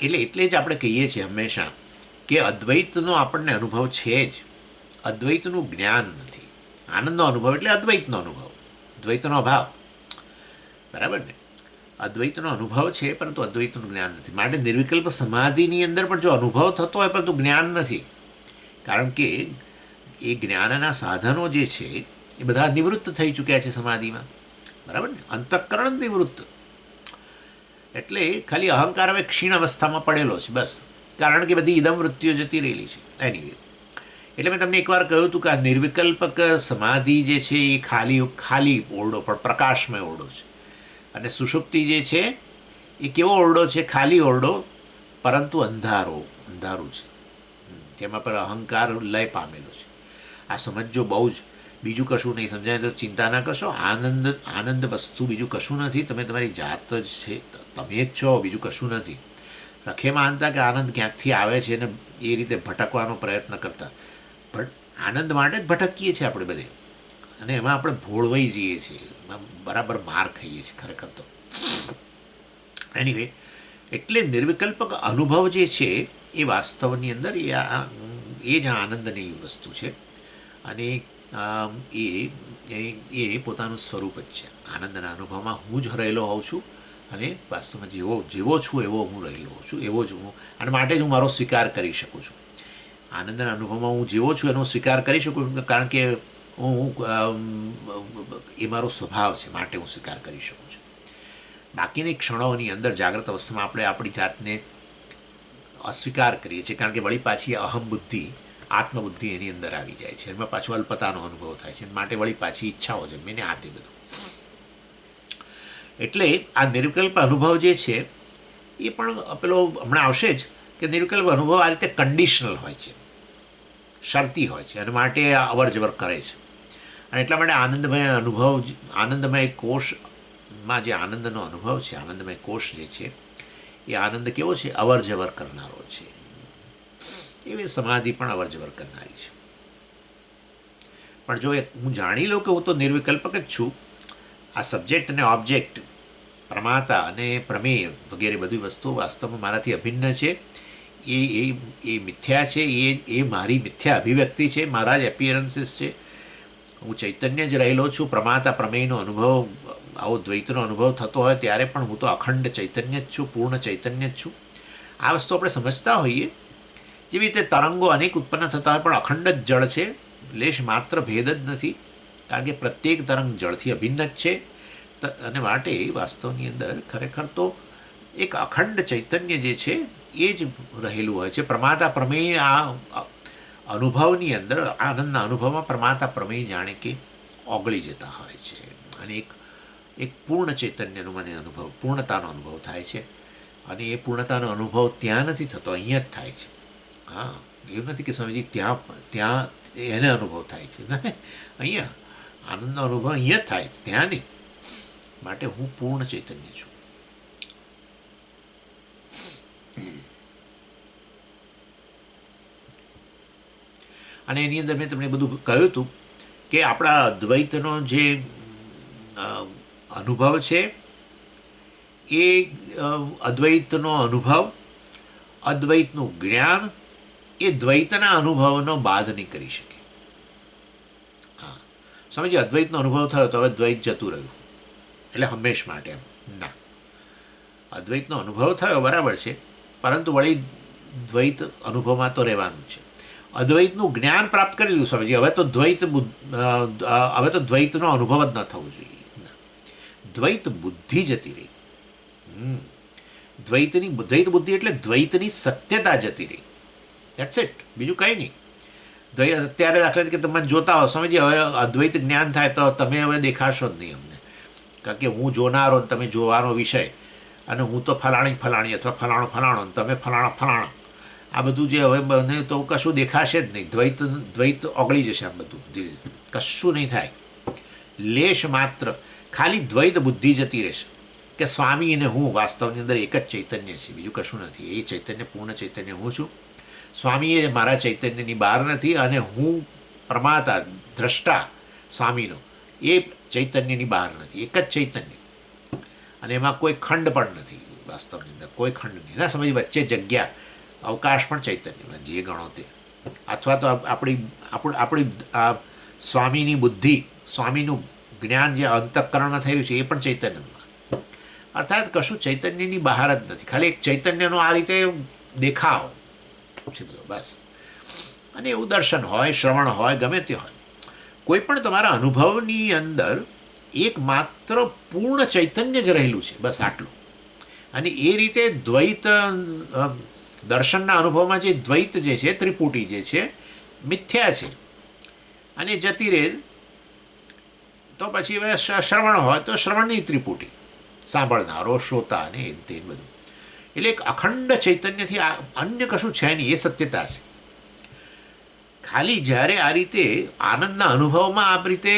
એટલે જ આપણે કહીએ છીએ હંમેશા કે અદ્વૈતનો આપણને અનુભવ છે જ, અદ્વૈતનું જ્ઞાન નથી. આનંદનો અનુભવ એટલે અદ્વૈતનો અનુભવ, દ્વૈતનો અભાવ, બરાબર ને? અદ્વૈતનો અનુભવ છે પરંતુ અદ્વૈતનું જ્ઞાન નથી. માટે નિર્વિકલ્પ સમાધિની અંદર પણ જો અનુભવ થતો હોય પરંતુ જ્ઞાન નથી, કારણ કે એ જ્ઞાનના સાધનો જે છે એ બધા નિવૃત્ત થઈ ચૂક્યા છે સમાધિમાં, બરાબર ને? અંતઃકરણ નિવૃત્ત, એટલે ખાલી અહંકાર હવે ક્ષીણ અવસ્થામાં પડેલો છે બસ, કારણ કે બધી ઇદમ વૃત્તિઓ જતી રહેલી છે. એની એટલે મેં તમને એકવાર કહ્યું હતું કે આ નિર્વિકલ્પક સમાધિ જે છે એ ખાલી ઓરડો પણ પ્રકાશમય ઓરડો છે, અને સુષુપ્તિ જે છે એ કેવો ઓરડો છે? ખાલી ઓરડો પરંતુ અંધારું છે, જેમાં પર અહંકાર લય પામેલો છે. આ સમજો બહુ જ, બીજું કશું નહીં. સમજાય તો ચિંતા ના કરશો. આનંદ વસ્તુ બીજું કશું નથી, તમે તમારી જાત જ છે, તમે જ છો, બીજું કશું નથી. રખે માનતા કે આનંદ ક્યાંકથી આવે છે ને એ રીતે ભટકવાનો પ્રયત્ન કરતા, આનંદ માટે જ ભટકીએ છીએ આપણે બધે, અને એમાં આપણે ભોળવાઈ જઈએ છીએ, બરાબર માર ખાઈએ છીએ ખરેખર તો. એનીવે, એટલે નિર્વિકલ્પક અનુભવ જે છે એ વાસ્તવની અંદર એ જ આનંદની વસ્તુ છે, અને એ પોતાનું સ્વરૂપ જ છે. આનંદના અનુભવમાં હું જ રહેલો હોઉં છું, અને વાસ્તવમાં જેવો છું એવો હું રહેલો હોઉં છું, એવો જ હું, અને માટે જ હું મારો સ્વીકાર કરી શકું છું. આનંદના અનુભવમાં હું જેવો છું એનો સ્વીકાર કરી શકું, કારણ કે એ મારો સ્વભાવ છે, માટે હું સ્વીકાર કરી શકું છું. બાકીની ક્ષણોની અંદર જાગ્રત અવસ્થામાં આપણે આપણી જાતને અસ્વીકાર કરીએ છીએ, કારણ કે વળી પાછી અહમ બુદ્ધિ, આત્મબુદ્ધિ એની અંદર આવી જાય છે, એમાં પાછો અલ્પતાનો અનુભવ થાય છે, માટે વળી પાછી ઈચ્છાઓ જન્મે ને આ તે બધું. એટલે આ નિર્વિકલ્પ અનુભવ જે છે એ પણ પેલો હમણાં આવશે જ, કે નિર્વિકલ્પ અનુભવ આ રીતે કન્ડિશનલ હોય છે, શરતી હોય છે, અને માટે અવર જવર કરે છે. અને એટલા માટે આનંદમય કોષમાં જે આનંદનો અનુભવ છે, આનંદમય કોષ જે છે એ આનંદ કેવો છે? અવર જવર કરનારો છે. એવી સમાધિ પણ અવર જવર કરનારી છે. પણ જો હું જાણી લઉં કે હું તો નિર્વિકલ્પક જ છું, આ સબ્જેક્ટ અને ઓબ્જેક્ટ, પ્રમાતા અને પ્રમેય વગેરે બધી વસ્તુઓ વાસ્તવમાં મારાથી અભિન્ન છે, એ મિથ્યા છે, એ મારી મિથ્યા અભિવ્યક્તિ છે, મારા જ એપિયરન્સીસ છે. હું ચૈતન્ય જ રહેલો છું. પ્રમાતા પ્રમેયનો અનુભવ, આવો દ્વૈતનો અનુભવ થતો હોય ત્યારે પણ હું તો અખંડ ચૈતન્ય જ છું, પૂર્ણ ચૈતન્ય જ છું. આ વસ્તુ આપણે સમજતા હોઈએ. જેવી રીતે તરંગો અનેક ઉત્પન્ન થતા હોય પણ અખંડ જ જળ છે, લેશ માત્ર ભેદ જ નથી, કારણ કે પ્રત્યેક તરંગ જળથી અભિન્ન જ છે. અને માટે વાસ્તવની અંદર ખરેખર તો એક અખંડ ચૈતન્ય જે છે એ જ રહેલું હોય છે. પ્રમાતા પ્રમેય આ અનુભવની અંદર, આનંદના અનુભવમાં પ્રમાતા પ્રમેય જાણે કે ઓગળી જતા હોય છે, અને એક પૂર્ણ ચૈતન્યનો મને અનુભવ, પૂર્ણતાનો અનુભવ થાય છે. અને એ પૂર્ણતાનો અનુભવ ત્યાં નથી થતો, અહીંયા જ થાય છે. હા, એવું નથી કે સ્વામીજી ત્યાં એને અનુભવ થાય છે, અહીંયા આનંદનો અનુભવ અહીંયા જ થાય છે, ત્યાં નહીં. માટે હું પૂર્ણ ચૈતન્ય છું. અને એની અંદર મેં તમને બધું કહ્યું હતું કે આપણા અદ્વૈતનો જે અનુભવ છે એ અદ્વૈતનો અનુભવ, અદ્વૈતનું જ્ઞાન એ દ્વૈતના અનુભવનો બાદ નહીં કરી શકે. હા, સમજીએ, અદ્વૈતનો અનુભવ થયો તો હવે દ્વૈત જતું રહ્યું એટલે હંમેશ માટે એમ ના. અદ્વૈતનો અનુભવ થયો બરાબર છે, પરંતુ વળી દ્વૈત અનુભવમાં તો રહેવાનું છે. અદ્વૈતનું જ્ઞાન પ્રાપ્ત કરી લીધું સમજીએ, હવે તો દ્વૈતનો અનુભવ જ ન થવો જોઈએ. દ્વૈત બુદ્ધિ જતી રહી. દ્વૈત બુદ્ધિ એટલે દ્વૈતની સત્યતા જતી રહી. દેટ્સ ઇટ, બીજું કંઈ નહીં. અત્યારે દાખલા તરીકે તમે જોતા હો, સમજીએ, હવે અદ્વૈત જ્ઞાન થાય તો તમે હવે દેખાશો જ નહીં અમને, કારણ કે હું જોનારો, તમે જોવાનો વિષય, અને હું તો ફલાણી ફલાણી અથવા ફલાણો ફલાણો અને તમે ફલાણા ફલાણા, આ બધું જે હવે બને તો કશું દેખાશે જ નહીં. દ્વૈત ઓગળી જશે. આ બધું ધીરે કશું નહીં થાય. લેશ માત્ર ખાલી દ્વૈત બુદ્ધિ જતી રહેશે કે સ્વામી અને હું વાસ્તવની અંદર એક જ ચૈતન્ય છે, બીજું કશું નથી. એ ચૈતન્ય પૂર્ણ ચૈતન્ય હું છું. સ્વામી એ મારા ચૈતન્યની બહાર નથી અને હું પ્રમાતા દ્રષ્ટા સ્વામીનો એ ચૈતન્યની બહાર નથી. એક જ ચૈતન્ય અને એમાં કોઈ ખંડ પણ નથી. વાસ્તવની અંદર કોઈ ખંડ નહીં. ના સમજ વચ્ચે જગ્યા અવકાશ પણ ચૈતન્યમાં જે ગણો તે, અથવા તો આપણી આ સ્વામીની બુદ્ધિ, સ્વામીનું જ્ઞાન જે અંતઃકરણમાં થયેલું છે એ પણ ચૈતન્યમાં. અર્થાત કશું ચૈતન્યની બહાર જ નથી. ખાલી એક ચૈતન્યનો આ રીતે દેખાવ છે બધો, બસ. અને એવું દર્શન હોય, શ્રવણ હોય, ગમે તે હોય, કોઈ પણ તમારા અનુભવની અંદર એકમાત્ર પૂર્ણ ચૈતન્ય જ રહેલું છે, બસ આટલું. અને એ રીતે દ્વૈત દર્શનના અનુભવમાં જે દ્વૈત જે છે, ત્રિપુટી જે છે, મિથ્યા છે અને જતી રહે. તો પછી હવે શ્રવણ હોય તો શ્રવણની ત્રિપુટી, સાંભળનારો, શ્રોતા અને તે બધું. એટલે એક અખંડ ચૈતન્યથી અન્ય કશું છે નહીં, એ સત્યતા છે. ખાલી જ્યારે આ રીતે આનંદના અનુભવમાં આ રીતે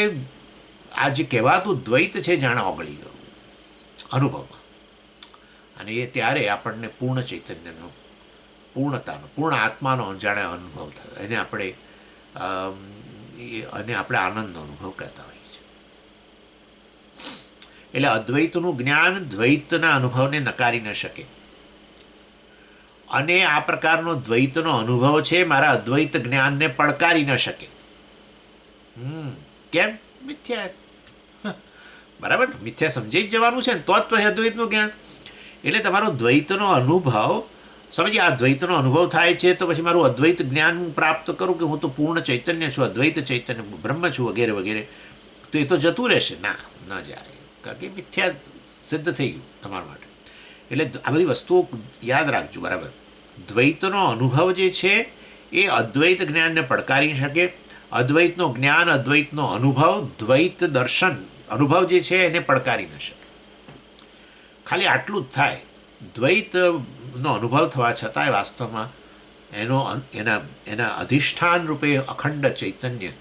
આ જે કહેવાતું દ્વૈત છે જાણે ઓગળી ગયું અનુભવમાં, અને એ ત્યારે આપણને પૂર્ણ ચૈતન્યનો, પૂર્ણતાનો, પૂર્ણ આત્માનો જાણે અનુભવ થયો. એને આપણે આનંદનો અનુભવ કહેતા હોઈએ છીએ. એટલે અદ્વૈતનું જ્ઞાન દ્વૈતના અનુભવને નકારી ન શકે. અને આ પ્રકારનો દ્વૈતનો અનુભવ છે મારા અદ્વૈત જ્ઞાનને પડકારી ન શકે. કેમ? મિથ્યા. બરાબર, મિથ્યા સમજી જ જવાનું છે ને, તો જ પછી અદ્વૈતનું જ્ઞાન. એટલે તમારો દ્વૈતનો અનુભવ સમજી, આ દ્વૈતનો અનુભવ થાય છે તો પછી મારું અદ્વૈત જ્ઞાન હું પ્રાપ્ત કરું કે હું તો પૂર્ણ ચૈતન્ય છું, અદ્વૈત ચૈતન્ય બ્રહ્મ છું વગેરે વગેરે, તો એ તો જતું રહેશે. ના, ન જાય, કારણ કે મિથ્યા સિદ્ધ થઈ ગયું તમારા માટે. એટલે આ બધી વસ્તુઓ યાદ રાખજો. બરાબર, દ્વૈતનો અનુભવ જે છે એ અદ્વૈત જ્ઞાનને પડકારી શકે. અદ્વૈતનો જ્ઞાન, અદ્વૈતનો અનુભવ, દ્વૈત દર્શન અનુભવ જે છે એને પડકારી ન શકે. ખાલી આટલું જ થાય. દ્વૈતનો અનુભવ થવા છતાંય વાસ્તવમાં એના અધિષ્ઠાન રૂપે અખંડ ચૈતન્ય,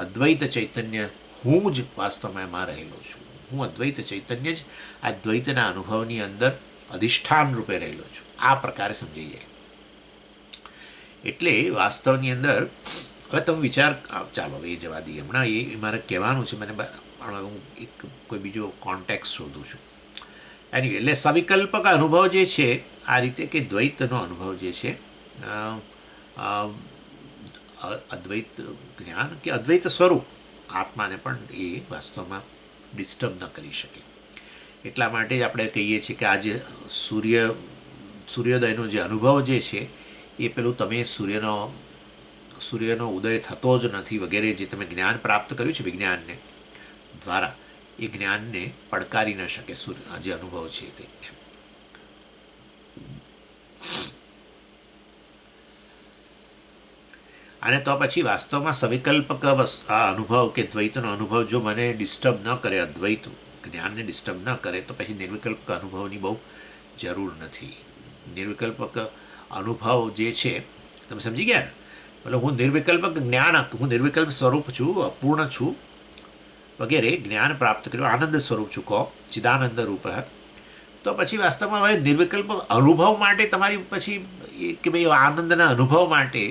અદ્વૈત ચૈતન્ય હું જ વાસ્તવમાં એમાં રહેલો છું. હું અદ્વૈત ચૈતન્ય જ આ દ્વૈતના અનુભવની અંદર અધિષ્ઠાન રૂપે રહેલો છું. આ પ્રકારે સમજી જાય. એટલે વાસ્તવની અંદર હવે તમે વિચાર, ચાલો એ જવા દઈએ હમણાં. એ મારે કહેવાનું છે, મને હું એક કોઈ બીજો કોન્ટેક્સ શોધું છું. એની એટલે સવિકલ્પક અનુભવ જે છે આ રીતે, કે દ્વૈતનો અનુભવ જે છે, અદ્વૈત જ્ઞાન કે અદ્વૈત સ્વરૂપ આત્માને પણ એ વાસ્તવમાં ડિસ્ટર્બ ન કરી શકે. એટલા માટે જ આપણે કહીએ છીએ કે આ જે સૂર્યોદયનો જે અનુભવ જે છે એ પેલું તમે સૂર્યનો ઉદય થતો જ નથી વગેરે જે તમે જ્ઞાન પ્રાપ્ત કર્યું છે વિજ્ઞાનને દ્વારા, એ જ્ઞાનને પડકારી ન શકે જે અનુભવ છે તે. અને તો પછી વાસ્તવમાં સવિકલ્પક આ અનુભવ કે દ્વૈતનો અનુભવ જો મને ડિસ્ટર્બ ન કરે, અદ્વૈત જ્ઞાનને ડિસ્ટર્બ ન કરે, તો પછી નિર્વિકલ્પક અનુભવની બહુ જરૂર નથી. નિર્વિકલ્પક અનુભવ જે છે તમે સમજી ગયા ને, એટલે હું નિર્વિકલ્પક જ્ઞાન, હું નિર્વિકલ્પ સ્વરૂપ છું, અપૂર્ણ છું વગેરે જ્ઞાન પ્રાપ્ત કર્યું, આનંદ સ્વરૂપ છું કહો, ચિદાનંદ રૂપ. તો પછી વાસ્તવમાં હવે નિર્વિકલ્પ અનુભવ માટે તમારી પછી કે ભાઈ આનંદના અનુભવ માટે,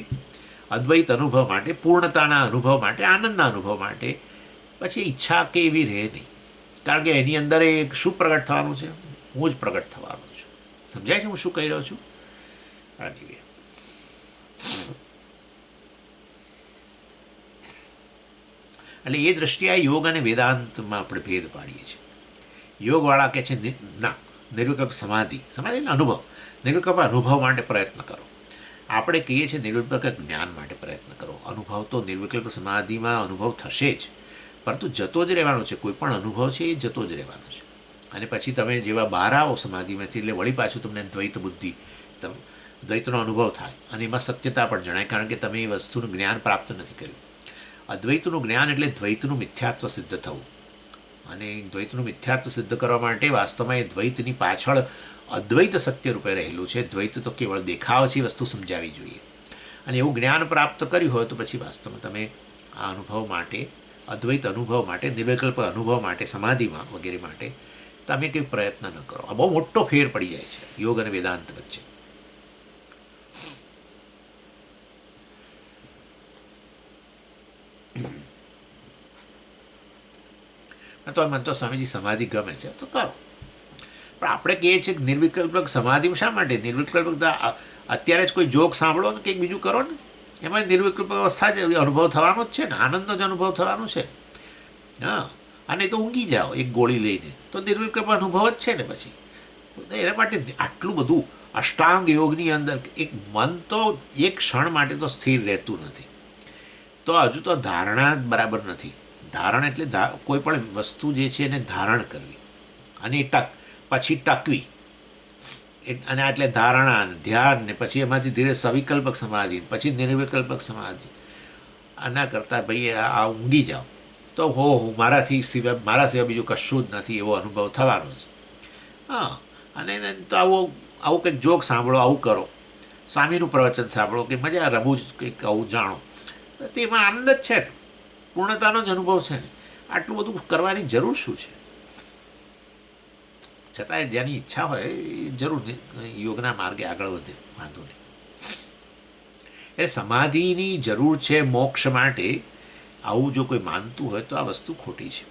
અદ્વૈત અનુભવ માટે, પૂર્ણતાના અનુભવ માટે, આનંદના અનુભવ માટે પછી ઈચ્છા કે એવી રહે નહીં. કારણ કે એની અંદર એક શું પ્રગટ થવાનું છે? હું જ પ્રગટ થવાનું છું. સમજાય છે હું શું કહી રહ્યો છું? એટલે એ દ્રષ્ટિએ યોગ અને વેદાંતમાં આપણે ભેદ પાડીએ છીએ. યોગવાળા કહે છે ના, નિર્વિકલ્પ સમાધિ, સમાધિનો અનુભવ, નિર્વિકલ્પ અનુભવ માટે પ્રયત્ન કરો. આપણે કહીએ છીએ નિર્વિકલ્પ જ્ઞાન માટે પ્રયત્ન કરો. અનુભવ તો નિર્વિકલ્પ સમાધિમાં અનુભવ થશે જ, પરંતુ જતો જ રહેવાનો છે. કોઈ પણ અનુભવ છે એ જતો જ રહેવાનો છે. અને પછી તમે જેવા બહાર આવો સમાધિમાંથી, એટલે વળી પાછું તમને દ્વૈત બુદ્ધિ, દ્વૈતનો અનુભવ થાય અને એમાં સત્યતા પણ જણાય, કારણ કે તમે એ વસ્તુનું જ્ઞાન પ્રાપ્ત નથી કર્યું. અદ્વૈતનું જ્ઞાન એટલે દ્વૈતનું મિથ્યાત્વ સિદ્ધ થવું. અને દ્વૈતનું મિથ્યાત્વ સિદ્ધ કરવા માટે વાસ્તવમાં એ દ્વૈતની પાછળ અદ્વૈત સત્ય રૂપે રહેલું છે. દ્વૈત તો કેવળ દેખાવ છે, વસ્તુ સમજાવી જોઈએ. અને એવું જ્ઞાન પ્રાપ્ત કર્યું હોય તો પછી વાસ્તવમાં તમે આ અનુભવ માટે, અદ્વૈત અનુભવ માટે, નિર્વિકલ્પ અનુભવ માટે, સમાધિમાં વગેરે માટે તમે કંઈ પ્રયત્ન ન કરો. આ બહુ મોટો ફેર પડી જાય છે યોગ અને વેદાંત વચ્ચે. તો મને તો સ્વામીજી સમાધિ ગમે છે તો કરો, પણ આપણે કહીએ છીએ કે નિર્વિકલ્પક સમાધિ શા માટે? નિર્વિકલ્પક અત્યારે જ કોઈ જોક સાંભળો ને કંઈક બીજું કરો ને, એમાં નિર્વિકલ્પ અવસ્થા જ અનુભવ થવાનો જ છે ને, આનંદનો જ અનુભવ થવાનો છે. હા, અને તો ઊંઘી જાઓ એક ગોળી લઈને તો નિર્વિકલ્પ અનુભવ જ છે ને. પછી એના માટે આટલું બધું અષ્ટાંગ યોગની અંદર એક મન તો એક ક્ષણ માટે તો સ્થિર રહેતું નથી. તો હજુ તો ધારણા બરાબર નથી. ધારણ એટલે કોઈ પણ વસ્તુ જે છે એને ધારણ કરવી અને પછી ટકવી, અને એટલે ધારણા ધ્યાન ને પછી એમાંથી ધીરે સવિકલ્પક સમાધિ, પછી નિર્વિકલ્પક સમાધિ. આના કરતાં ભાઈ આ ઊંઘી જાઓ તો મારા સિવાય બીજું કશું જ નથી એવો અનુભવ થવાનો છે. હા, અને તો આવું કંઈક જોક સાંભળો, આવું કરો, સ્વામીનું પ્રવચન સાંભળો કે મજા રમૂજ કંઈક આવું જાણો, તો એમાં આનંદ જ છે ને, પૂર્ણતાનો જ અનુભવ છે ને. આટલું બધું કરવાની જરૂર શું છે? છતાંય જેની ઈચ્છા હોય એ જરૂર યોગના માર્ગે આગળ વધે, વાંધો નહીં. એટલે સમાધિની જરૂર છે મોક્ષ માટે. આવું જો કોઈ માનતું હોય તો આ વસ્તુ ખોટી છે.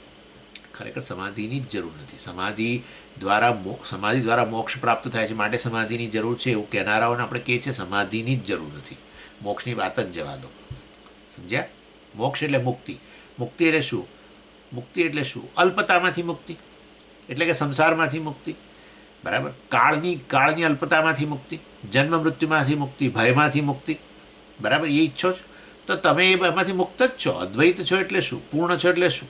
ખરેખર સમાધિની જ જરૂર નથી. સમાધિ દ્વારા મોક્ષ પ્રાપ્ત થાય છે માટે સમાધિની જરૂર છે એવું કહેનારાઓને આપણે કહીએ છીએ સમાધિની જ જરૂર નથી. મોક્ષની વાત જ જવા દો. સમજ્યા? મોક્ષ એટલે મુક્તિ. મુક્તિ એટલે શું? મુક્તિ એટલે શું? અલ્પતામાંથી મુક્તિ, એટલે કે સંસારમાંથી મુક્તિ. બરાબર? કાળની અલ્પતામાંથી મુક્તિ, જન્મ મૃત્યુમાંથી મુક્તિ, ભયમાંથી મુક્તિ. બરાબર? એ ઈચ્છો છો તો તમે એમાંથી મુક્ત જ છો. અદ્વૈત છો એટલે શું? પૂર્ણ છો એટલે શું?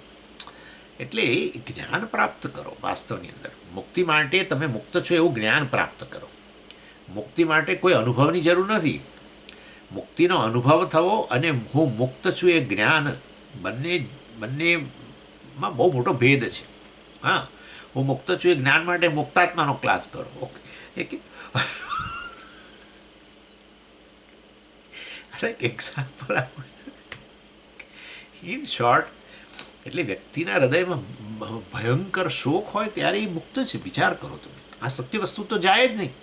એટલે જ્ઞાન પ્રાપ્ત કરો. વાસ્તવની અંદર મુક્તિ માટે તમે મુક્ત છો એવું જ્ઞાન પ્રાપ્ત કરો. મુક્તિ માટે કોઈ અનુભવની જરૂર નથી. મુક્તિનો અનુભવ થવો અને હું મુક્ત છું એ જ્ઞાન, બંનેમાં બહુ મોટો ભેદ છે. હા, હું મુક્ત છું એ જ્ઞાન માટે મુક્તાત્માનો ક્લાસ કરો. ઓકે, એક્ઝામ્પલ આપું ઇન શોર્ટ. એટલે વ્યક્તિના હૃદયમાં ભયંકર શોક હોય ત્યારે એ મુક્ત છે. વિચાર કરો તમે, આ સત્ય વસ્તુ તો જાય જ નહીં.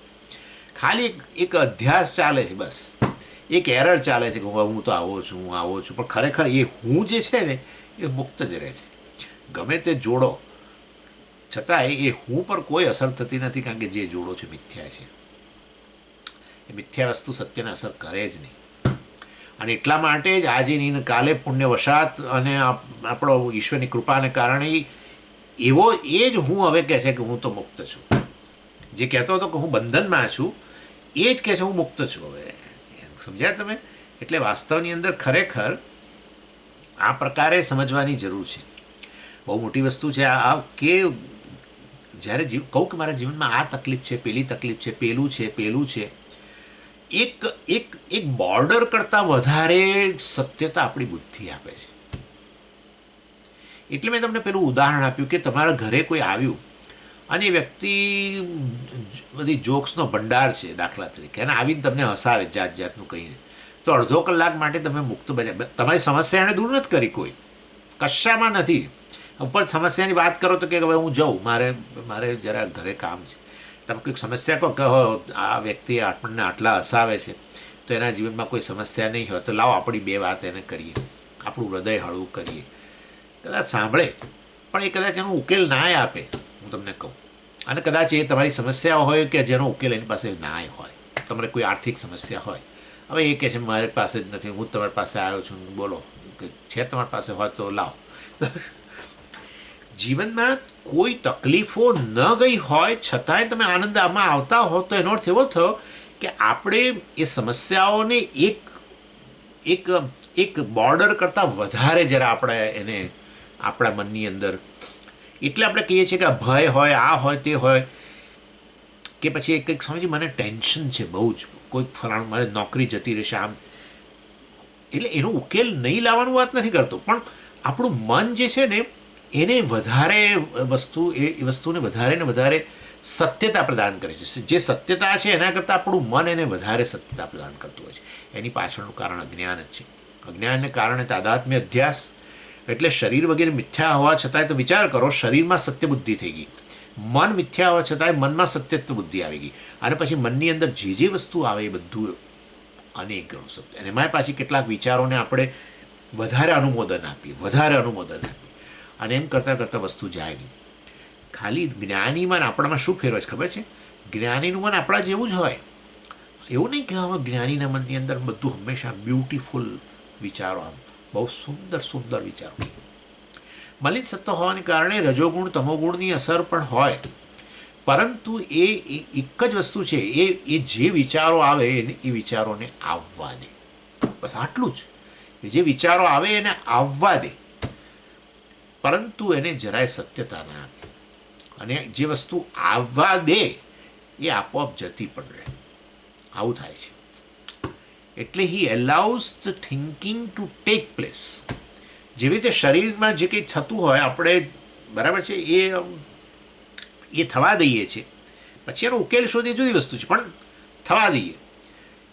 ખાલી એક અધ્યાસ ચાલે છે, બસ એક એરર ચાલે છે કે હું તો આવો છું, હું આવો છું, પણ ખરેખર એ હું જે છે ને એ મુક્ત જ રહે છે. ગમે તે જોડો છતાં એ હું પર કોઈ અસર થતી નથી, કારણ કે જે જોડો છે મિથ્યા છે. એ મિથ્યા વસ્તુ સત્યને અસર કરે જ નહીં. અને એટલા માટે જ આજે નહીં કાલે પુણ્યવશાત અને આપણો ઈશ્વરની કૃપાને કારણે એવો એ જ હું હવે કહે છે કે હું તો મુક્ત છું. જે કહેતો હતો કે હું બંધનમાં છું એ જ કહે છે હું મુક્ત છું હવે. સમજ્યા તમે? એટલે વાસ્તવની અંદર ખરેખર આ પ્રકારે સમજવાની જરૂર છે. બહુ મોટી વસ્તુ છે આ કે જ્યારે કહું કે મારા જીવનમાં આ તકલીફ છે, પેલી તકલીફ છે, પેલું છે, પેલું છે, એક બોર્ડર કરતાં વધારે સત્યતા આપણી બુદ્ધિ આપે છે. એટલે મેં તમને પેલું ઉદાહરણ આપ્યું કે તમારા ઘરે કોઈ આવ્યું અને એ વ્યક્તિ બધી જોક્સનો ભંડાર છે દાખલા તરીકે, અને આવીને તમને હસાવે જાત જાતનું કહીને, તો અડધો કલાક માટે તમે મુક્ત બન્યા. તમારી સમસ્યા એણે દૂર નથી કરી, કોઈ કશામાં નથી. ઉપર સમસ્યાની વાત કરો તો કે હવે હું જાઉં, મારે જરા ઘરે કામ છે. તમે કોઈક સમસ્યા કહો આ વ્યક્તિ આપણને આટલા હસાવે છે તો એના જીવનમાં કોઈ સમસ્યા નહીં હોય, તો લાવો આપણી બે વાત એને કરીએ, આપણું હૃદય હળવું કરીએ. કદાચ સાંભળે પણ એ કદાચ એનો ઉકેલ ના આપે, હું તમને કહું. અને કદાચ એ તમારી સમસ્યા હોય કે જેનો ઉકેલ એની પાસે ના હોય. તમારે કોઈ આર્થિક સમસ્યા હોય, હવે એ કહે છે મારી પાસે જ નથી, હું તમારી પાસે આવ્યો છું, બોલો છે તમારી પાસે હોય તો લાવો. જીવનમાં કોઈ તકલીફો ન ગઈ હોય છતાંય તમે આનંદ આમાં આવતા હો તો એનો અર્થ એવો થયો કે આપણે એ સમસ્યાઓને એક બોર્ડર કરતાં વધારે જરા આપણે એને આપણા મનની અંદર, એટલે આપણે કહીએ છીએ કે ભય હોય, આ હોય, તે હોય, કે પછી કંઈક સમજી મને ટેન્શન છે બહુ જ, કોઈક ફલાણું મારે નોકરી જતી રહેશે આમ. એટલે એનો ઉકેલ નહીં લાવવાનું વાત નથી કરતો, પણ આપણું મન જે છે ને એને વધારે એ વસ્તુને વધારે ને વધારે સત્યતા પ્રદાન કરે છે. જે સત્યતા છે એના કરતાં આપણું મન એને વધારે સત્યતા પ્રદાન કરતું હોય છે. એની પાછળનું કારણ અજ્ઞાન જ છે. અજ્ઞાનને કારણે તાદાત્મ્ય અધ્યાસ, એટલે શરીર વગેરે મિથ્યા હોવા છતાંય તો વિચાર કરો, શરીરમાં સત્ય બુદ્ધિ થઈ ગઈ, મન મિથ્યા હોવા છતાંય મનમાં સત્યત્વ બુદ્ધિ આવી ગઈ, અને પછી મનની અંદર જે વસ્તુ આવે એ બધું અનેક ગણું સત્ય. અને એમાં પાછી કેટલાક વિચારોને આપણે વધારે અનુમોદન આપીએ, અને એમ કરતાં કરતાં વસ્તુ જાય નહીં. ખાલી જ્ઞાની મન આપણામાં શું ફેરવે છે ખબર છે? જ્ઞાનીનું મન આપણા જેવું જ હોય. એવું નહીં કે હવે જ્ઞાનીના મનની અંદર બધું હંમેશા બ્યુટીફુલ વિચારો, આમ બહુ સુંદર સુંદર વિચારો. મલિન સત્વ હોવાને કારણે રજોગુણ તમોગુણની અસર પણ હોય, પરંતુ એ એક જ વસ્તુ છે, એ જે વિચારો આવે એ વિચારોને આવવા દે. બસ આટલું જ. જે વિચારો આવે એને આવવા દે, પરંતુ એને જરાય સત્યતા ના આપે. અને જે વસ્તુ આવવા દે એ આપોઆપ જતી પણ રહે. આવું થાય છે. એટલે he allows the thinking to take place. જેવી રીતે શરીરમાં જે કંઈ થતું હોય આપણે, બરાબર છે, એ થવા દઈએ છીએ, પછી એનો ઉકેલ શોધે જુદી વસ્તુ છે, પણ થવા દઈએ.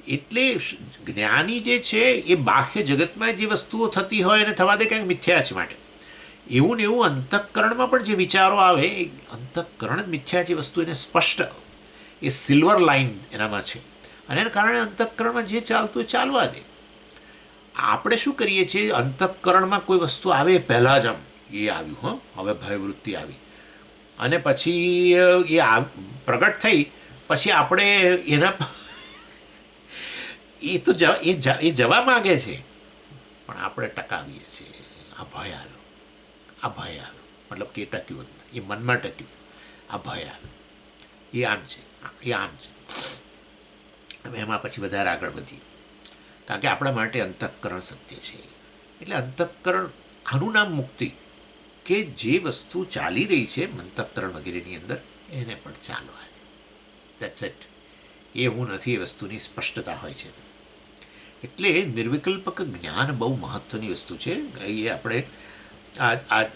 એટલે જ્ઞાની જે છે એ બાહ્ય જગતમાં જે વસ્તુઓ થતી હોય એને થવા દે, કંઈક મિથ્યા છે માટે. એવું ને એવું અંતઃકરણમાં પણ જે વિચારો આવે, એ અંતઃકરણ જ મિથ્યા જે વસ્તુ એને સ્પષ્ટ, એ સિલ્વર લાઇન એનામાં છે, અને એના કારણે અંતઃકરણમાં જે ચાલતું એ ચાલવા દે. આપણે શું કરીએ છીએ, અંતઃકરણમાં કોઈ વસ્તુ આવે પહેલાં જ આમ એ આવ્યું, હવે ભયવૃત્તિ આવી, અને પછી એ પ્રગટ થઈ, પછી આપણે એના એ તો એ જવા માગે છે, પણ આપણે ટકાવીએ છીએ. આ ભય આવ્યો, મતલબ કે એ ટક્યું, એ મનમાં ટક્યું, આ ભય આવ્યો, એ આમ છે. હવે એમાં પછી વધારે આગળ વધીએ, કારણ કે આપણા માટે અંતઃકરણ સત્ય છે. એટલે અંતઃકરણ, આનું નામ મુક્તિ, કે જે વસ્તુ ચાલી રહી છે અંતઃકરણ વગેરેની અંદર એને પણ ચાલવા દે. That's it. એ હું નથી, એ વસ્તુની સ્પષ્ટતા હોય છે. એટલે નિર્વિકલ્પક જ્ઞાન બહુ મહત્ત્વની વસ્તુ છે. એ આપણે આ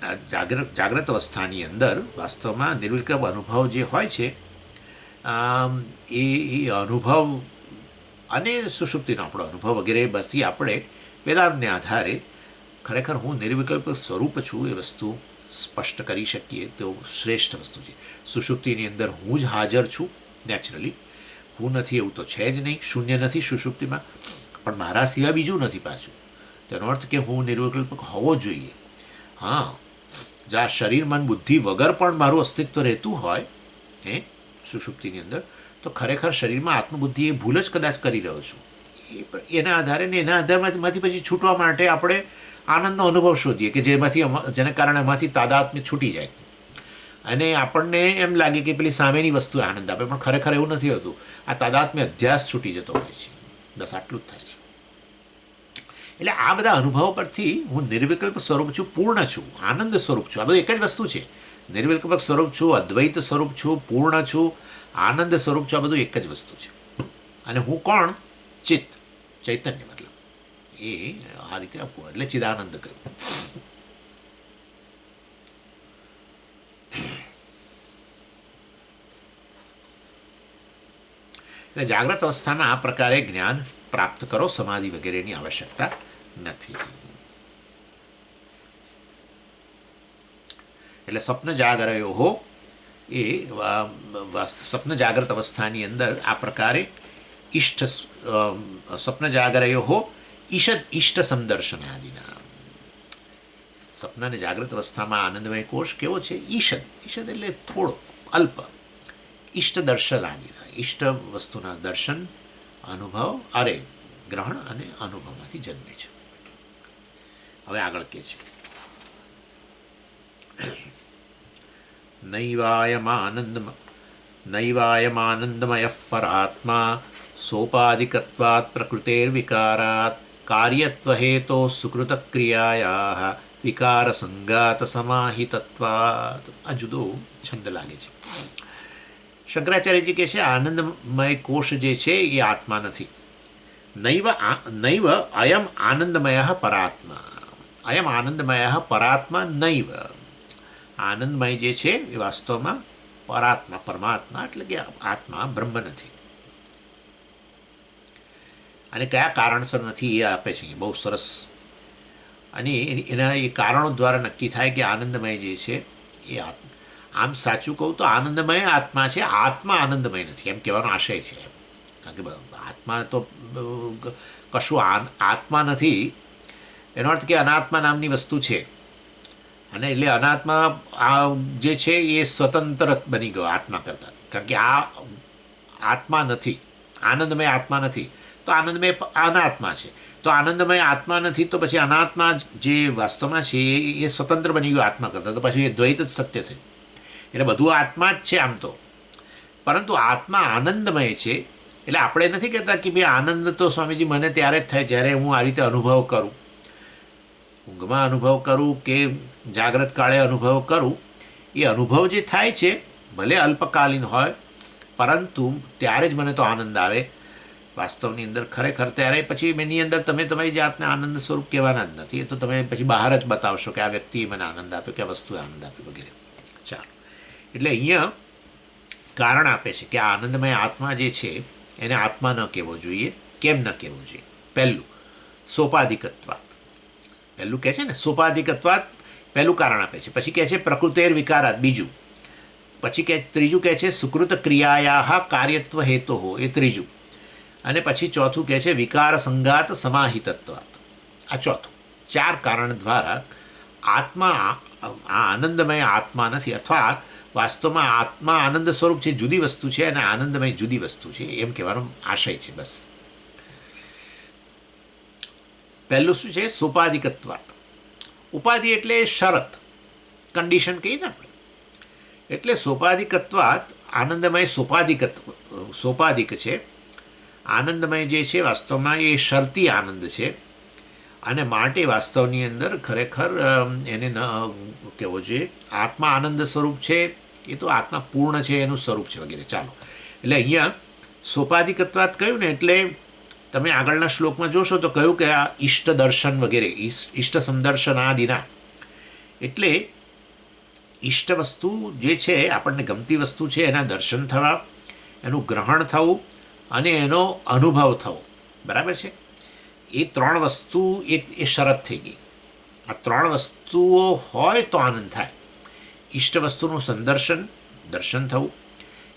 જાગ્રત અવસ્થાની અંદર વાસ્તવમાં નિર્વિકલ્પ અનુભવ જે હોય છે, એ અનુભવ અને સુષુપ્તિનો આપણો અનુભવ વગેરે બધી આપણે વેદાંતને આધારે ખરેખર હું નિર્વિકલ્પ સ્વરૂપ છું એ વસ્તુ સ્પષ્ટ કરી શકીએ તો શ્રેષ્ઠ વસ્તુ છે. સુષુપ્તિની અંદર હું જ હાજર છું નેચરલી. હું નથી એવું તો છે જ નહીં. શૂન્ય નથી સુષુપ્તિમાં, પણ મારા સિવાય બીજું નથી પાછું. તેનો અર્થ કે હું નિર્વિકલ્પક હોવો જોઈએ. હા, જ્યાં શરીર મન બુદ્ધિ વગર પણ મારું અસ્તિત્વ રહેતું હોય સુષુપ્તિની અંદર, તો ખરેખર શરીરમાં આત્મબુદ્ધિ એ ભૂલ જ કદાચ કરી રહ્યો છું. એના આધારે ને એના આધારમાંથી પછી છૂટવા માટે આપણે આનંદનો અનુભવ શોધીએ કે જેને કારણે એમાંથી તાદાત્મ્ય છૂટી જાય, અને આપણને એમ લાગે કે પેલી સામેની વસ્તુ આનંદ આપે, પણ ખરેખર એવું નથી હોતું. આ તાદાત્મ્ય અધ્યાસ છૂટી જતો હોય છે. બસ આટલું જ થાય છે. એટલે આ બધા અનુભવો પરથી હું નિર્વિકલ્પ સ્વરૂપ છું, પૂર્ણ છું, આનંદ સ્વરૂપ છું. આ બધું એક જ વસ્તુ છે. નિર્વિકલ્પક સ્વરૂપ છું, અદ્વૈત સ્વરૂપ છું, પૂર્ણ છું, આનંદ સ્વરૂપ છું. આ બધું એક જ વસ્તુ છે. અને હું કોણ? ચિત્ત, ચૈતન્ય. મતલબ એ આ રીતે આપવું, એટલે ચિદાનંદ કહ્યું. એટલે જાગ્રત અવસ્થામાં આ પ્રકારે જ્ઞાન પ્રાપ્ત કરો. સમાધિ વગેરેની આવશ્યકતા નથી. એટલે સ્વપ્ન જાગરયો એ સ્વપ્ન જાગ્રત અવસ્થાની અંદર આ પ્રકારે સ્વપ્ન જાગરયો ઈષ્ટ સંદર્શનાદિના. સ્વપ્ન અને જાગ્રત અવસ્થામાં આનંદમય કોષ કેવો છે? ઈષદ એટલે થોડો, અલ્પ. ઈષ્ટ દર્શનાદિના, ઈષ્ટ વસ્તુના દર્શન, અનુભવ, ગ્રહણ અને અનુભવમાંથી જન્મે છે. હવે આગળ કે છે, નૈવાયમાનંદમય પરાત્મા સોપાધિકત્વાत् પ્રકૃતેર્વિકારાत् કાર્યત્વહેતો સુકૃતક્રિયાયાઃ વિકારસંગાત સમાહિતત્વાत्. આ જુદો છંદ લાગે છે. શંકરાચાર્યજી કહે છે આનંદમય કોષ જે છે એ આત્મા નથી. નૈવ અયમ આનંદમય પરાત્મા. અયમ આનંદમય પરાત્મા નૈવ. આનંદમય જે છે એ વાસ્તવમાં પરાત્મા પરમાત્મા એટલે કે આત્મા બ્રહ્મ નથી. અને કયા કારણસર નથી એ આપે છે બહુ સરસ. અને એના એ કારણો દ્વારા નક્કી થાય કે આનંદમય જે છે એ આમ સાચું કહું તો આનંદમય આત્મા છે, આત્મા આનંદમય નથી એમ કહેવાનો આશય છે. કારણ કે આત્મા તો કશું આત્મા નથી, એનો અર્થ કે અનાત્મા નામની વસ્તુ છે. અને એટલે અનાત્મા આ જે છે એ સ્વતંત્ર બની ગયો આત્મા કરતાં. કારણ કે આ આત્મા નથી, આનંદમય આત્મા નથી, તો આનંદમય અનાત્મા છે. તો આનંદમય આત્મા નથી તો પછી અનાત્મા જે વાસ્તવમાં છે એ સ્વતંત્ર બની ગયો આત્મા કરતાં, તો પછી એ દ્વૈત જ સત્ય થયું. એટલે બધું આત્મા જ છે આમ તો, પરંતુ આત્મા આનંદમય છે. એટલે આપણે નથી કહેતા કે ભાઈ આનંદ તો સ્વામીજી મને ત્યારે જ થાય જ્યારે હું આ રીતે અનુભવ કરું, ઊંઘમાં અનુભવ કરું કે જાગ્રત કાળે અનુભવ કરું. એ અનુભવ જે થાય છે ભલે અલ્પકાલીન હોય, પરંતુ ત્યારે જ મને તો આનંદ આવે વાસ્તવની અંદર. ખરેખર ત્યારે પછી એની અંદર તમે તમારી જાતને આનંદ સ્વરૂપ કહેવાના જ નથી. એ તો તમે પછી બહાર જ બતાવશો કે આ વ્યક્તિએ મને આનંદ આપ્યો, કે આ વસ્તુએ આનંદ આપ્યો વગેરે. ચાલો, એટલે અહીંયા કારણ આપે છે કે આ આનંદમય આત્મા જે છે એને આત્મા ન કહેવો જોઈએ. કેમ ન કહેવો જોઈએ? પહેલું, સોપાધિકત્વાત. પહેલું કહે છે ને સોપાધિકત્વાત, પહેલું કારણ આપે છે. પછી કહે છે પ્રકૃતેર વિકારાત, બીજું. પછી ત્રીજું કહે છે સુકૃત ક્રિયાયા કાર્યત્વ હેતો હો, એ ત્રીજું. અને પછી ચોથું કહે છે વિકાર સંઘાત સમાહિતત્વાત, આ ચોથું. 4 કારણ દ્વારા આત્મા આ આનંદમય આત્મા નથી, અથવા વાસ્તવમાં આત્મા આનંદ સ્વરૂપ છે, જુદી વસ્તુ છે, અને આનંદમય જુદી વસ્તુ છે, એમ કહેવાનો આશય છે. બસ પહેલું શું છે? સોપાધિકત્વાત. ઉપાધિ એટલે શરત, કન્ડિશન કહીએ ને આપણે. એટલે સોપાધિકત્વાત આનંદમય સોપાધિક છે. આનંદમય જે છે વાસ્તવમાં એ શરતી આનંદ છે, અને માટે વાસ્તવની અંદર ખરેખર એને ન કહેવો જોઈએ. આત્મા આનંદ સ્વરૂપ છે, એ તો આત્મા પૂર્ણ છે એનું સ્વરૂપ છે વગેરે. ચાલો, એટલે અહીંયા સોપાધિકત્વાત કહ્યું ને, એટલે તમે આગળના શ્લોકમાં જોશો તો કહ્યું કે આ ઈષ્ટ દર્શન વગેરે, ઈષ્ટ સમદર્શન આદિના. એટલે ઈષ્ટ વસ્તુ જે છે, આપણને ગમતી વસ્તુ છે, એના દર્શન થવા, એનું ગ્રહણ થવું અને એનો અનુભવ થવો. બરાબર છે? એ 3 વસ્તુ એ શરત થઈ ગઈ. આ 3 વસ્તુઓ હોય તો આનંદ થાય. ઈષ્ટ વસ્તુનું દર્શન થવું,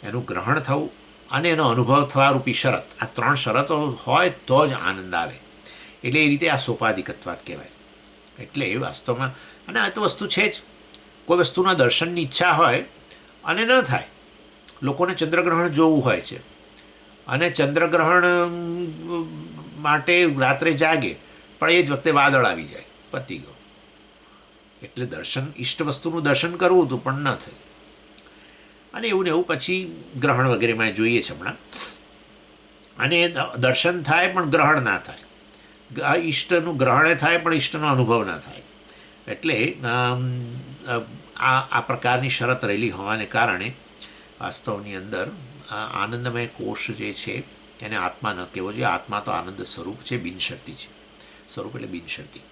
એનું ગ્રહણ થવું અને એનો અનુભવ થવા રૂપી શરત. આ 3 શરતો હોય તો જ આનંદ આવે. એટલે એ રીતે આ સોપાધિકત્વાત કહેવાય. એટલે એ વાસ્તવમાં, અને આ તો વસ્તુ છે જ, કોઈ વસ્તુના દર્શનની ઈચ્છા હોય અને ન થાય. લોકોને ચંદ્રગ્રહણ જોવું હોય છે, અને ચંદ્રગ્રહણ માટે રાત્રે જાગે, પણ એ જ વખતે વાદળ આવી જાય, પતી ગયો. એટલે ઈષ્ટ વસ્તુનું દર્શન કરવું હતું પણ ન થયું. અને એવું ને એવું પછી ગ્રહણ વગેરેમાં જોઈએ છે હમણાં. અને દર્શન થાય પણ ગ્રહણ ના થાય, આ ઈષ્ટનું ગ્રહણે થાય પણ ઈષ્ટનો અનુભવ ના થાય. એટલે આ પ્રકારની શરત રહેલી હોવાને કારણે વાસ્તવની અંદર આનંદમય કોષ જે છે એને આત્મા ન કહેવો જોઈએ. આત્મા તો આનંદ સ્વરૂપ છે, બિનશરતી છે. સ્વરૂપ એટલે બિનશરતી.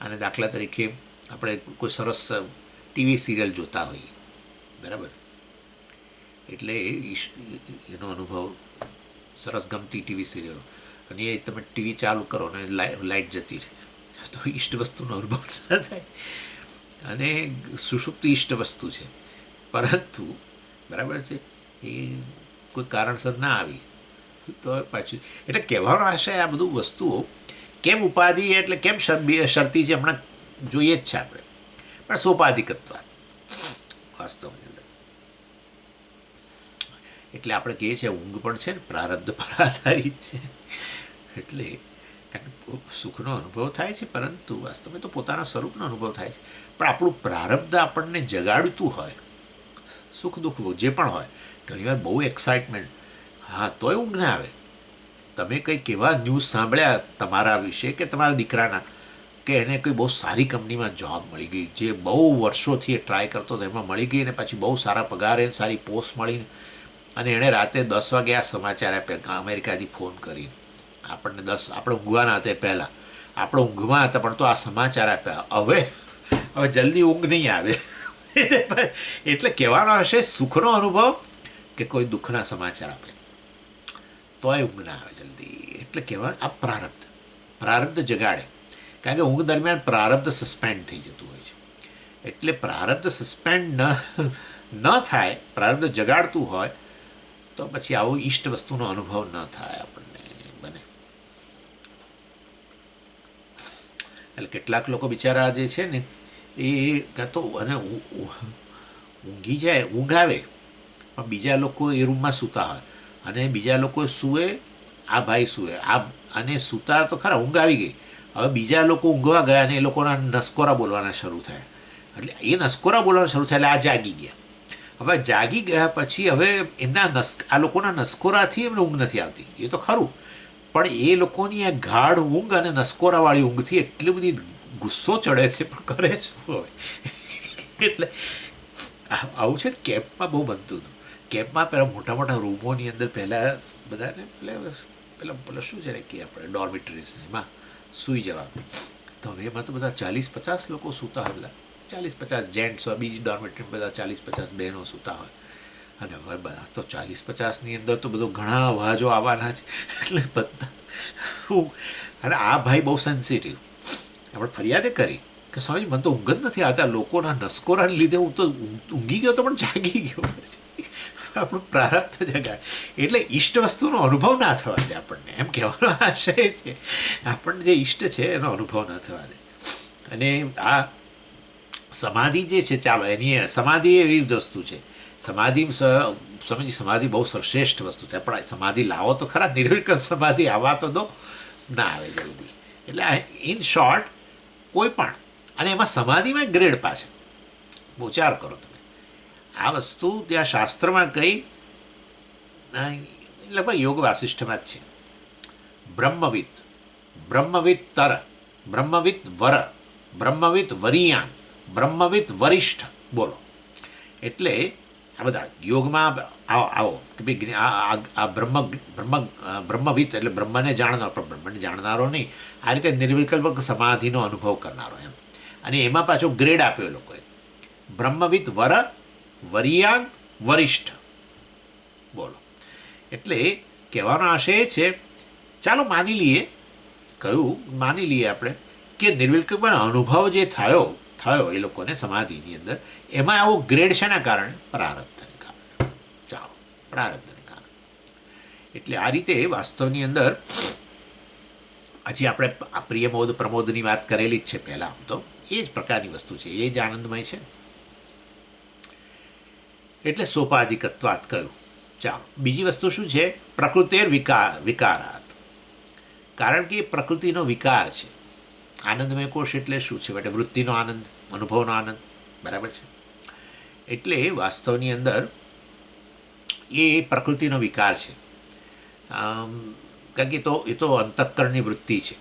અને દાખલા તરીકે આપણે કોઈ સરસ ટીવી સિરિયલ જોતા હોઈએ, બરાબર, એટલે એનો અનુભવ સરસ ગમતી ટીવી સિરિયલો, અને એ તમે ટીવી ચાલુ કરો ને લાઇટ જતી રહે તો ઈષ્ટ વસ્તુનો અનુભવ ના થાય. અને સુષુપ્તિ ઈષ્ટ વસ્તુ છે, પરંતુ બરાબર છે એ કોઈ કારણસર ના આવી તો પાછું. એટલે કહેવાનો આશય આ બધું વસ્તુઓ કેમ ઉપાધિ એટલે કેમ શરતી છે હમણાં જોઈએ જ છે આપણે. પણ સોપાધિકત્વાત વાસ્તવની અંદર, એટલે આપણે કહીએ છીએ ઊંઘ પણ છે ને પ્રારબ્ધ પર આધારિત છે. એટલે સુખનો અનુભવ થાય છે, પરંતુ વાસ્તવમાં તો પોતાના સ્વરૂપનો અનુભવ થાય છે. પણ આપણું પ્રારબ્ધ આપણને જગાડતું હોય, સુખ દુઃખ જે પણ હોય, ઘણીવાર બહુ એક્સાઇટમેન્ટ, હા તોય ઊંઘ ના આવે. તમે કંઈક એવા ન્યૂઝ સાંભળ્યા તમારા વિશે કે તમારા દીકરાના, કે એને કોઈ બહુ સારી કંપનીમાં જોબ મળી ગઈ, જે બહુ વર્ષોથી એ ટ્રાય કરતો હતો એમાં મળી ગઈ, અને પછી બહુ સારા પગારે સારી પોસ્ટ મળીને, અને એણે રાતે 10 વાગે આ સમાચાર આપ્યા અમેરિકાથી ફોન કરીને આપણને 10 આપણે ઊંઘવાના હતા પહેલાં આપણે ઊંઘમાં હતા, પણ તો આ સમાચાર આપ્યા. હવે જલ્દી ઊંઘ નહીં આવે. એટલે કહેવાનો હશે સુખનો અનુભવ કે કોઈ દુઃખના સમાચાર આપે તોય ઊંઘ ના આવે જલ્દી. એટલે કહેવાનું આ પ્રારબ્ધ જગાડે, કારણ કે ઊંઘ દરમિયાન પ્રારબ્ધ સસ્પેન્ડ થઈ જતું હોય છે. એટલે પ્રારબ્ધ સસ્પેન્ડ ન થાય, પ્રારબ્ધ જગાડતું હોય તો પછી આવું ઈષ્ટ વસ્તુનો અનુભવ ન થાય આપણને બને. એટલે કેટલાક લોકો બિચારા જે છે ને એ કાં તો અને ઊંઘી જાય, ઊંઘ આવે, પણ બીજા લોકો એ રૂમમાં સૂતા હોય અને બીજા લોકો સૂવે, આ ભાઈ સૂવે, અને સૂતા તો ખરા, ઊંઘ આવી ગઈ. હવે બીજા લોકો ઊંઘવા ગયા અને એ લોકોના નસકોરા બોલવાના શરૂ થાય. એટલે એ નસકોરા બોલવાના શરૂ થાય એટલે આ જાગી ગયા. હવે જાગી ગયા પછી હવે આ લોકોના નસકોરાથી એમને ઊંઘ નથી આવતી, એ તો ખરું, પણ એ લોકોની આ ગાઢ ઊંઘ અને નસકોરાવાળી ઊંઘથી એટલી બધી ગુસ્સો ચડે છે, પણ કરે શું હોય. એટલે આવું છે. કેમ્પમાં બહુ બનતું હતું. કેમ્પમાં પહેલાં મોટા મોટા રૂમોની અંદર પહેલાં બધાને પેલા શું છે ને કે આપણે ડોર્મિટરીઝ એમાં સૂઈ જવાનું. તો હવે એમાં તો બધા 40-50 લોકો સૂતા હોય, બધા 40-50 જેન્ટ્સ હોય, બીજી ડોર્મિટરીમાં બધા 40-50 બહેનો સૂતા હોય. અને હવે બધા તો 40-50ની અંદર તો બધો ઘણા અવાજો આવવાના છે. એટલે બધા અને આ ભાઈ બહુ સેન્સિટિવ. આપણે ફરિયાદે કરી કે સ્વામી મને તો ઊંઘ જ નથી આવતા, લોકોના નસકોરાને લીધે હું તો ઊંઘી ગયો તો પણ જાગી ગયો. પછી આપણું પ્રારબ્ધ જગાડે. એટલે ઈષ્ટ વસ્તુનો અનુભવ ના થવા દે આપણને, એમ કહેવાનો આશય છે. આપણને જે ઈષ્ટ છે એનો અનુભવ ના થવા દે. અને આ સમાધિ જે છે, ચાલો એની સમાધિ એવી વસ્તુ છે. સમાધિ બહુ શ્રેષ્ઠ વસ્તુ છે, પણ સમાધિ લાવો તો ખરા, નિર્વિકલ્પ સમાધિ આવવા તો દો, ના આવે જલ્દી. એટલે ઇન શોર્ટ કોઈ પણ, અને એમાં સમાધિમાં ગ્રેડ પાસે વિચાર કરો તમે. આ વસ્તુ ત્યાં શાસ્ત્રમાં કઈ લગભગ યોગ વાસિષ્ઠમાં જ છે. બ્રહ્મવિદ તર, બ્રહ્મવિદ વર, બ્રહ્મવિદ વરિયાન, બ્રહ્મવિદ વરિષ્ઠ. બોલો. એટલે આ બધા યોગમાં આવો કે ભાઈ આ બ્રહ્મવિદ એટલે બ્રહ્મને જાણનારો, પણ બ્રહ્મને જાણનારો નહીં, આ રીતે નિર્વિકલ્પ સમાધિનો અનુભવ કરનારો એમ. અને એમાં પાછો ગ્રેડ આપ્યો લોકોએ, બ્રહ્મવિદ વર, વરિયાન, વરિષ્ઠ. બોલો. એટલે કહેવાનો આશય એ છે, ચાલો માની લઈએ આપણે કે નિર્વિકલ્પ અનુભવ જે થયો એ લોકોને સમાધિની અંદર, એમાં આવો ગ્રેડ શેના કારણે? પ્રારબ્ધને કારણે. ચાલો, પ્રારબ્ધને કારણે. એટલે આ રીતે વાસ્તવની અંદર હજી આપણે પ્રિયમોદ પ્રમોદની વાત કરેલી જ છે પહેલાં. આમ તો એ જ પ્રકારની વસ્તુ છે, એ જ આનંદમય છે. એટલે સોપાધિકત્વાત કહ્યું. ચાલો, બીજી વસ્તુ શું છે? પ્રકૃતિર વિકારાત. કારણ કે પ્રકૃતિનો વિકાર છે. આનંદમય કોશ એટલે શું છે? એટલે વૃત્તિનો આનંદ, અનુભવનો આનંદ, બરાબર છે. એટલે વાસ્તવની અંદર એ પ્રકૃતિનો વિકાર છે. કારણ કે એ તો અંતઃકરણની વૃત્તિ છે.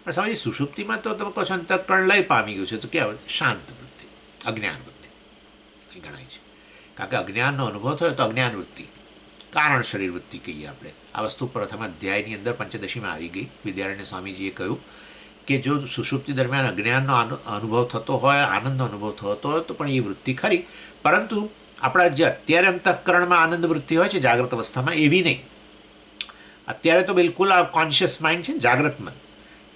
પણ સમજી સુષુપ્તિમાં તો તમે કહો છો અંતઃકરણ લય પામી ગયું છે, તો કહેવાય શાંત વૃત્તિ, અજ્ઞાન વૃત્તિ એ ગણાય છે. કારણ કે અજ્ઞાનનો અનુભવ થયો તો અજ્ઞાન વૃત્તિ, કારણ શરીર વૃત્તિ કહીએ આપણે. આ વસ્તુ પ્રથમ અધ્યાયની અંદર પંચદશીમાં આવી ગઈ. વિદ્યારણ્ય સ્વામીજીએ કહ્યું કે જો સુષુપ્તિ દરમિયાન અજ્ઞાનનો અનુભવ થતો હોય, આનંદનો અનુભવ થતો હોય, તો પણ એ વૃત્તિ ખરી. પરંતુ આપણા જે અત્યારે અંતઃકરણમાં આનંદ વૃત્તિ હોય છે જાગ્રત અવસ્થામાં, એવી નહીં. અત્યારે તો બિલકુલ આ કોન્શિયસ માઇન્ડ છે, જાગ્રત મન,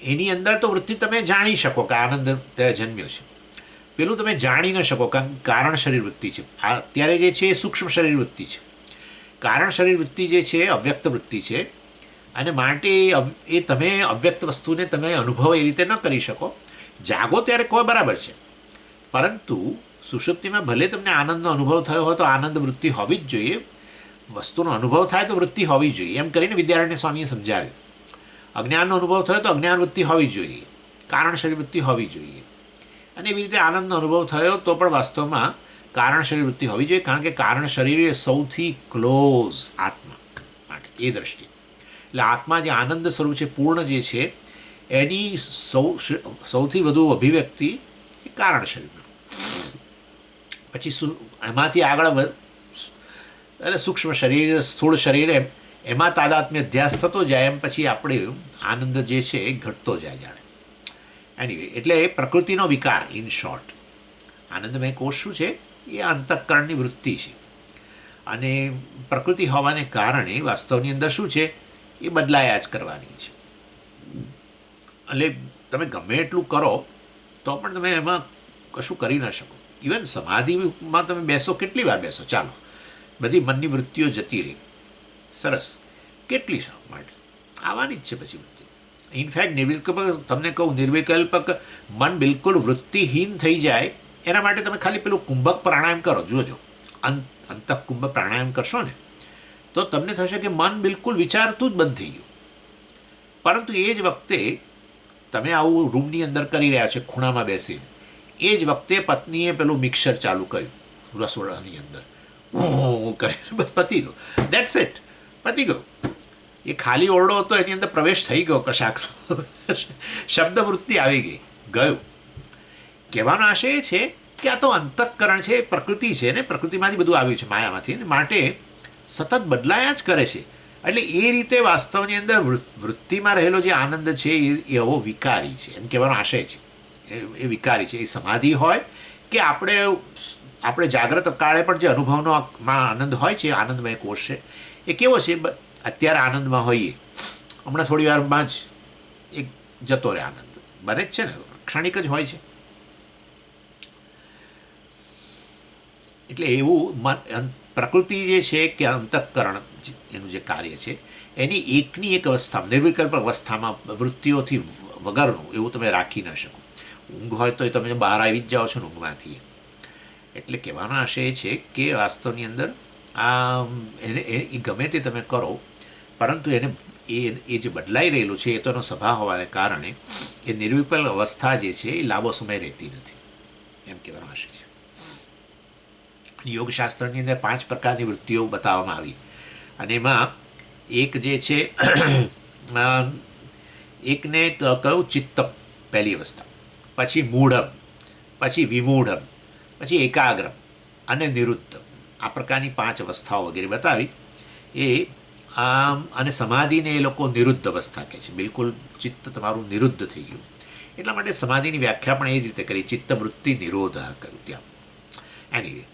એની અંદર તો વૃત્તિ તમે જાણી શકો કે આનંદ ત્યારે જન્મ્યો છે. પેલું તમે જાણી ન શકો, કારણ શરીર વૃત્તિ છે. અત્યારે જે છે એ સૂક્ષ્મ શરીર વૃત્તિ છે. કારણ શરીર વૃત્તિ જે છે અવ્યક્ત વૃત્તિ છે, અને માટે એ તમે અવ્યક્ત વસ્તુને તમે અનુભવ એ રીતે ન કરી શકો. જાગો ત્યારે કોઈ બરાબર છે, પરંતુ સુષુપ્તિમાં ભલે તમને આનંદનો અનુભવ થયો હોય તો આનંદ વૃત્તિ હોવી જ જોઈએ. વસ્તુનો અનુભવ થાય તો વૃત્તિ હોવી જોઈએ, એમ કરીને વિદ્યારણ્ય સ્વામીએ સમજાવ્યું. અજ્ઞાનનો અનુભવ થયો તો અજ્ઞાન વૃત્તિ હોવી જોઈએ, કારણ શરીર વૃત્તિ હોવી જોઈએ. અને એવી રીતે આનંદનો અનુભવ થયો તો પણ વાસ્તવમાં કારણ શરીર વૃત્તિ હોવી જોઈએ. કારણ કે કારણ શરીર એ સૌથી ક્લોઝ આત્મા માટે એ દ્રષ્ટિએ. એટલે આત્મા જે આનંદ સ્વરૂપ છે, પૂર્ણ જે છે, એની સૌથી વધુ અભિવ્યક્તિ એ કારણ શરીરમાં. પછી એમાંથી આગળ એટલે સૂક્ષ્મ શરીર, સ્થૂળ શરીર, એમાં તાદાત્મ્ય અધ્યાસ થતો જાય એમ પછી આપણે આનંદ જે છે એ ઘટતો જાય જાણે. એનીવે, એટલે એ પ્રકૃતિનો વિકાર ઇન શોર્ટ. આનંદમય કોષ શું છે? એ અંતઃકરણની વૃત્તિ છે. અને પ્રકૃતિ હોવાને કારણે વાસ્તવની અંદર શું છે? એ બદલાયા જ કરવાની છે. એટલે તમે ગમે એટલું કરો તો પણ તમે એમાં કશું કરી ન શકો. ઇવન સમાધિમાં તમે બેસો, કેટલી વાર બેસો? ચાલો, બધી મનની વૃત્તિઓ જતી રહી, સરસ, કેટલી શા માટે? આવવાની જ છે પછી વૃત્તિ. ઇનફેક્ટ નિર્વિકલ્પક, તમને કહું, નિર્વિકલ્પક મન બિલકુલ વૃત્તિહીન થઈ જાય એના માટે તમે ખાલી પેલું કુંભક પ્રાણાયામ કરો, જોજો. અંતઃકુંભ પ્રાણાયામ કરશો ને તો તમને થશે કે મન બિલકુલ વિચારતું જ બંધ થઈ ગયું. પરંતુ એ જ વખતે તમે આવું રૂમની અંદર કરી રહ્યા છો ખૂણામાં બેસીને, એ જ વખતે પત્નીએ પેલું મિક્સર ચાલુ કર્યું રસોડાની અંદર, કરે, બસ પતી ગયો. દેટ્સ ઇટ, પતી ગયો. એ ખાલી ઓરડો હતો, એની અંદર પ્રવેશ થઈ ગયો કશાકનો, શબ્દવૃત્તિ આવી ગઈ, ગયું. કહેવાનો આશય એ છે કે આ તો અંતઃકરણ છે, પ્રકૃતિ છે ને, પ્રકૃતિમાંથી બધું આવ્યું છે, માયામાંથી, અને માટે સતત બદલાયા જ કરે છે. એટલે એ રીતે વાસ્તવની અંદર વૃત્તિમાં રહેલો જે આનંદ છે એ એવો વિકારી છે, એમ કહેવાનો આશય છે. એ વિકારી છે. એ સમાધિ હોય કે આપણે જાગ્રત કાળે પણ જે અનુભવનો આનંદ હોય છે, આનંદમય કોષ છે, એ કેવો છે? અત્યારે આનંદમાં હોઈએ, હમણાં થોડી વારમાં જ એક જતો રહે આનંદ, બને જ છે ને, ક્ષણિક જ હોય છે. એટલે એવું પ્રકૃતિ જે છે કે અંતઃકરણ એનું જે કાર્ય છે એની એકની એક અવસ્થામાં, નિર્વિકલ્પ અવસ્થામાં, વૃત્તિઓથી વગરનું એવું તમે રાખી ન શકો. ઊંઘ હોય તો તમે બહાર આવી જ જાઓ છો ને ઊંઘમાંથી. એટલે કહેવાનો આશય એ છે કે વાસ્તવની અંદર એ ગમે તે તમે કરો, પરંતુ એ જે બદલાઈ રહેલું છે એ તો એનો સ્વભાવ હોવાને કારણે એ નિર્વિકલ્પ અવસ્થા જે છે એ લાંબો સમય રહેતી નથી, એમ કહેવાનો આશય છે. યોગશાસ્ત્રની અંદર 5 પ્રકારની વૃત્તિઓ બતાવવામાં આવી, અને એમાં એક જે છે એકને કહ્યું ચિત્તમ, પહેલી અવસ્થા, પછી મૂઢમ, પછી વિમૂઢમ, પછી એકાગ્રમ અને નિરુદ્ધમ. આ પ્રકારની 5 અવસ્થાઓ વગેરે બતાવી. અને સમાધિને એ લોકો નિરુદ્ધ અવસ્થા કહે છે, બિલકુલ ચિત્ત તમારું નિરુદ્ધ થઈ ગયું. એટલા માટે સમાધિની વ્યાખ્યા પણ એ જ રીતે કરી, ચિત્તવૃત્તિ નિરોધ કહ્યું ત્યાં. એની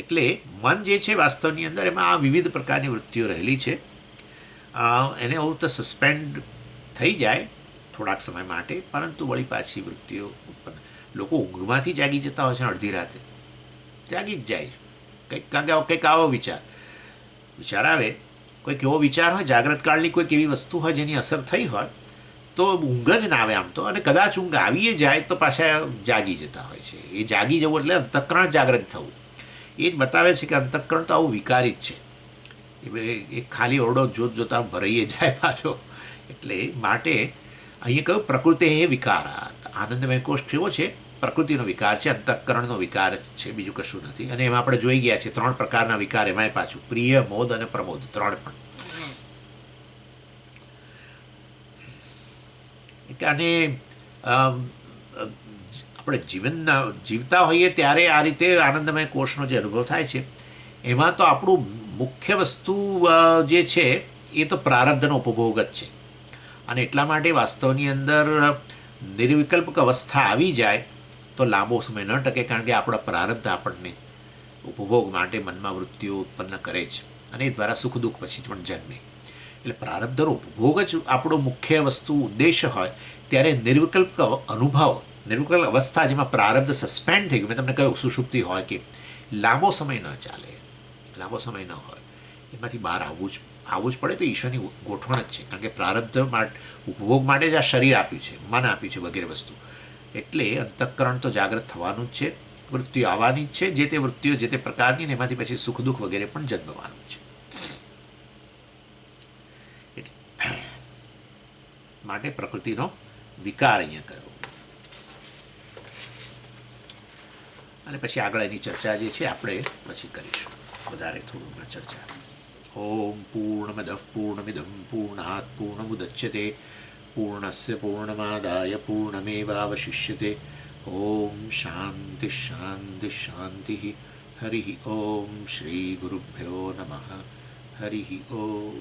એટલે મન જે છે વાસ્તવની અંદર એમાં આ વિવિધ પ્રકારની વૃત્તિઓ રહેલી છે. એને એવું તો સસ્પેન્ડ થઈ જાય થોડાક સમય માટે, પરંતુ વળી પાછી વૃત્તિઓ ઉત્પન્ન. લોકો ઊંઘમાંથી જાગી જતા હોય છે, અડધી રાતે જાગી જ જાય કંઈક, કારણ કે કંઈક આવો વિચાર આવે, કોઈક એવો વિચાર હોય, જાગ્રત કાળની કોઈક એવી વસ્તુ હોય જેની અસર થઈ હોય તો ઊંઘ જ ના આવે આમ તો, અને કદાચ ઊંઘ આવીએ જાય તો પાછા જાગી જતા હોય છે. એ જાગી જવું એટલે અંતઃકરણ જાગ્રત થવું. એ જ બતાવે છે કે અંતઃકરણ તો આવું વિકારી જ છે. એ ખાલી ઓરડો જોતા ભરાઈએ જાય પાછો. એટલે માટે અહીંયા કહ્યું પ્રકૃતિ એ વિકાર. આનંદમય કોષ કેવો છે? પ્રકૃતિનો વિકાર છે, અંતઃકરણનો વિકાર છે, બીજું કશું નથી. અને એમાં આપણે જોઈ ગયા છે 3 પ્રકારના વિકાર, એમાંય પાછું પ્રિય, મોદ અને પ્રમોદ, 3 પણ. અને આપણે જીવતા હોઈએ ત્યારે આ રીતે આનંદમય કોષનો જે અનુભવ થાય છે એમાં તો આપણું મુખ્ય વસ્તુ જે છે એ તો પ્રારબ્ધનો ઉપભોગ જ છે. અને એટલા માટે વાસ્તવની અંદર નિર્વિકલ્પક અવસ્થા આવી જાય તો લાંબો સમય ન ટકે, કારણ કે આપણા પ્રારબ્ધ આપણને ઉપભોગ માટે મનમાં વૃત્તિઓ ઉત્પન્ન કરે છે, અને એ દ્વારા સુખ દુઃખ પછી પણ જન્મે. એટલે પ્રારબ્ધનો ઉપભોગ જ આપણો મુખ્ય વસ્તુ ઉદ્દેશ્ય હોય ત્યારે નિર્વિકલ્પ અનુભવ, નિર્વિકલ્પ અવસ્થા જેમાં પ્રારબ્ધ સસ્પેન્ડ થઈ ગયું, મેં તમને કહ્યું સુષુપ્તિ હોય કે લાંબો સમય ન ચાલે, લાંબો સમય ન હોય, એમાંથી બહાર આવવું જ પડે. તો ઈશ્વરની ગોઠવણ જ છે, કારણ કે પ્રારબ્ધ ઉપભોગ માટે જ આ શરીર આપ્યું છે, મન આપ્યું છે વગેરે વસ્તુ. એટલે અંતઃકરણ તો જાગૃત થવાનું જ છે, વૃત્તિઓ આવવાની જ છે, જે તે વૃત્તિઓ જે તે પ્રકારની, ને એમાંથી પછી સુખ દુઃખ વગેરે પણ જન્મવાનું છે. માટે પ્રકૃતિનો વિકાર અહીંયા કહ્યો. અને પછી આગળ એની ચર્ચા જે છે આપણે પછી કરીશું, વધારે થોડું ચર્ચા. ઓમ પૂર્ણમદઃ પૂર્ણમિદં પૂર્ણાત પૂર્ણમુદચ્યતે પૂર્ણસ્ય પૂર્ણમાદાય પૂર્ણમેવાવશિષ્યતે. ઓમ શાંતિ શાંતિ શાંતિ. હરિ ઓમ શ્રી ગુરુભ્યો નમઃ. હરિ ઓમ.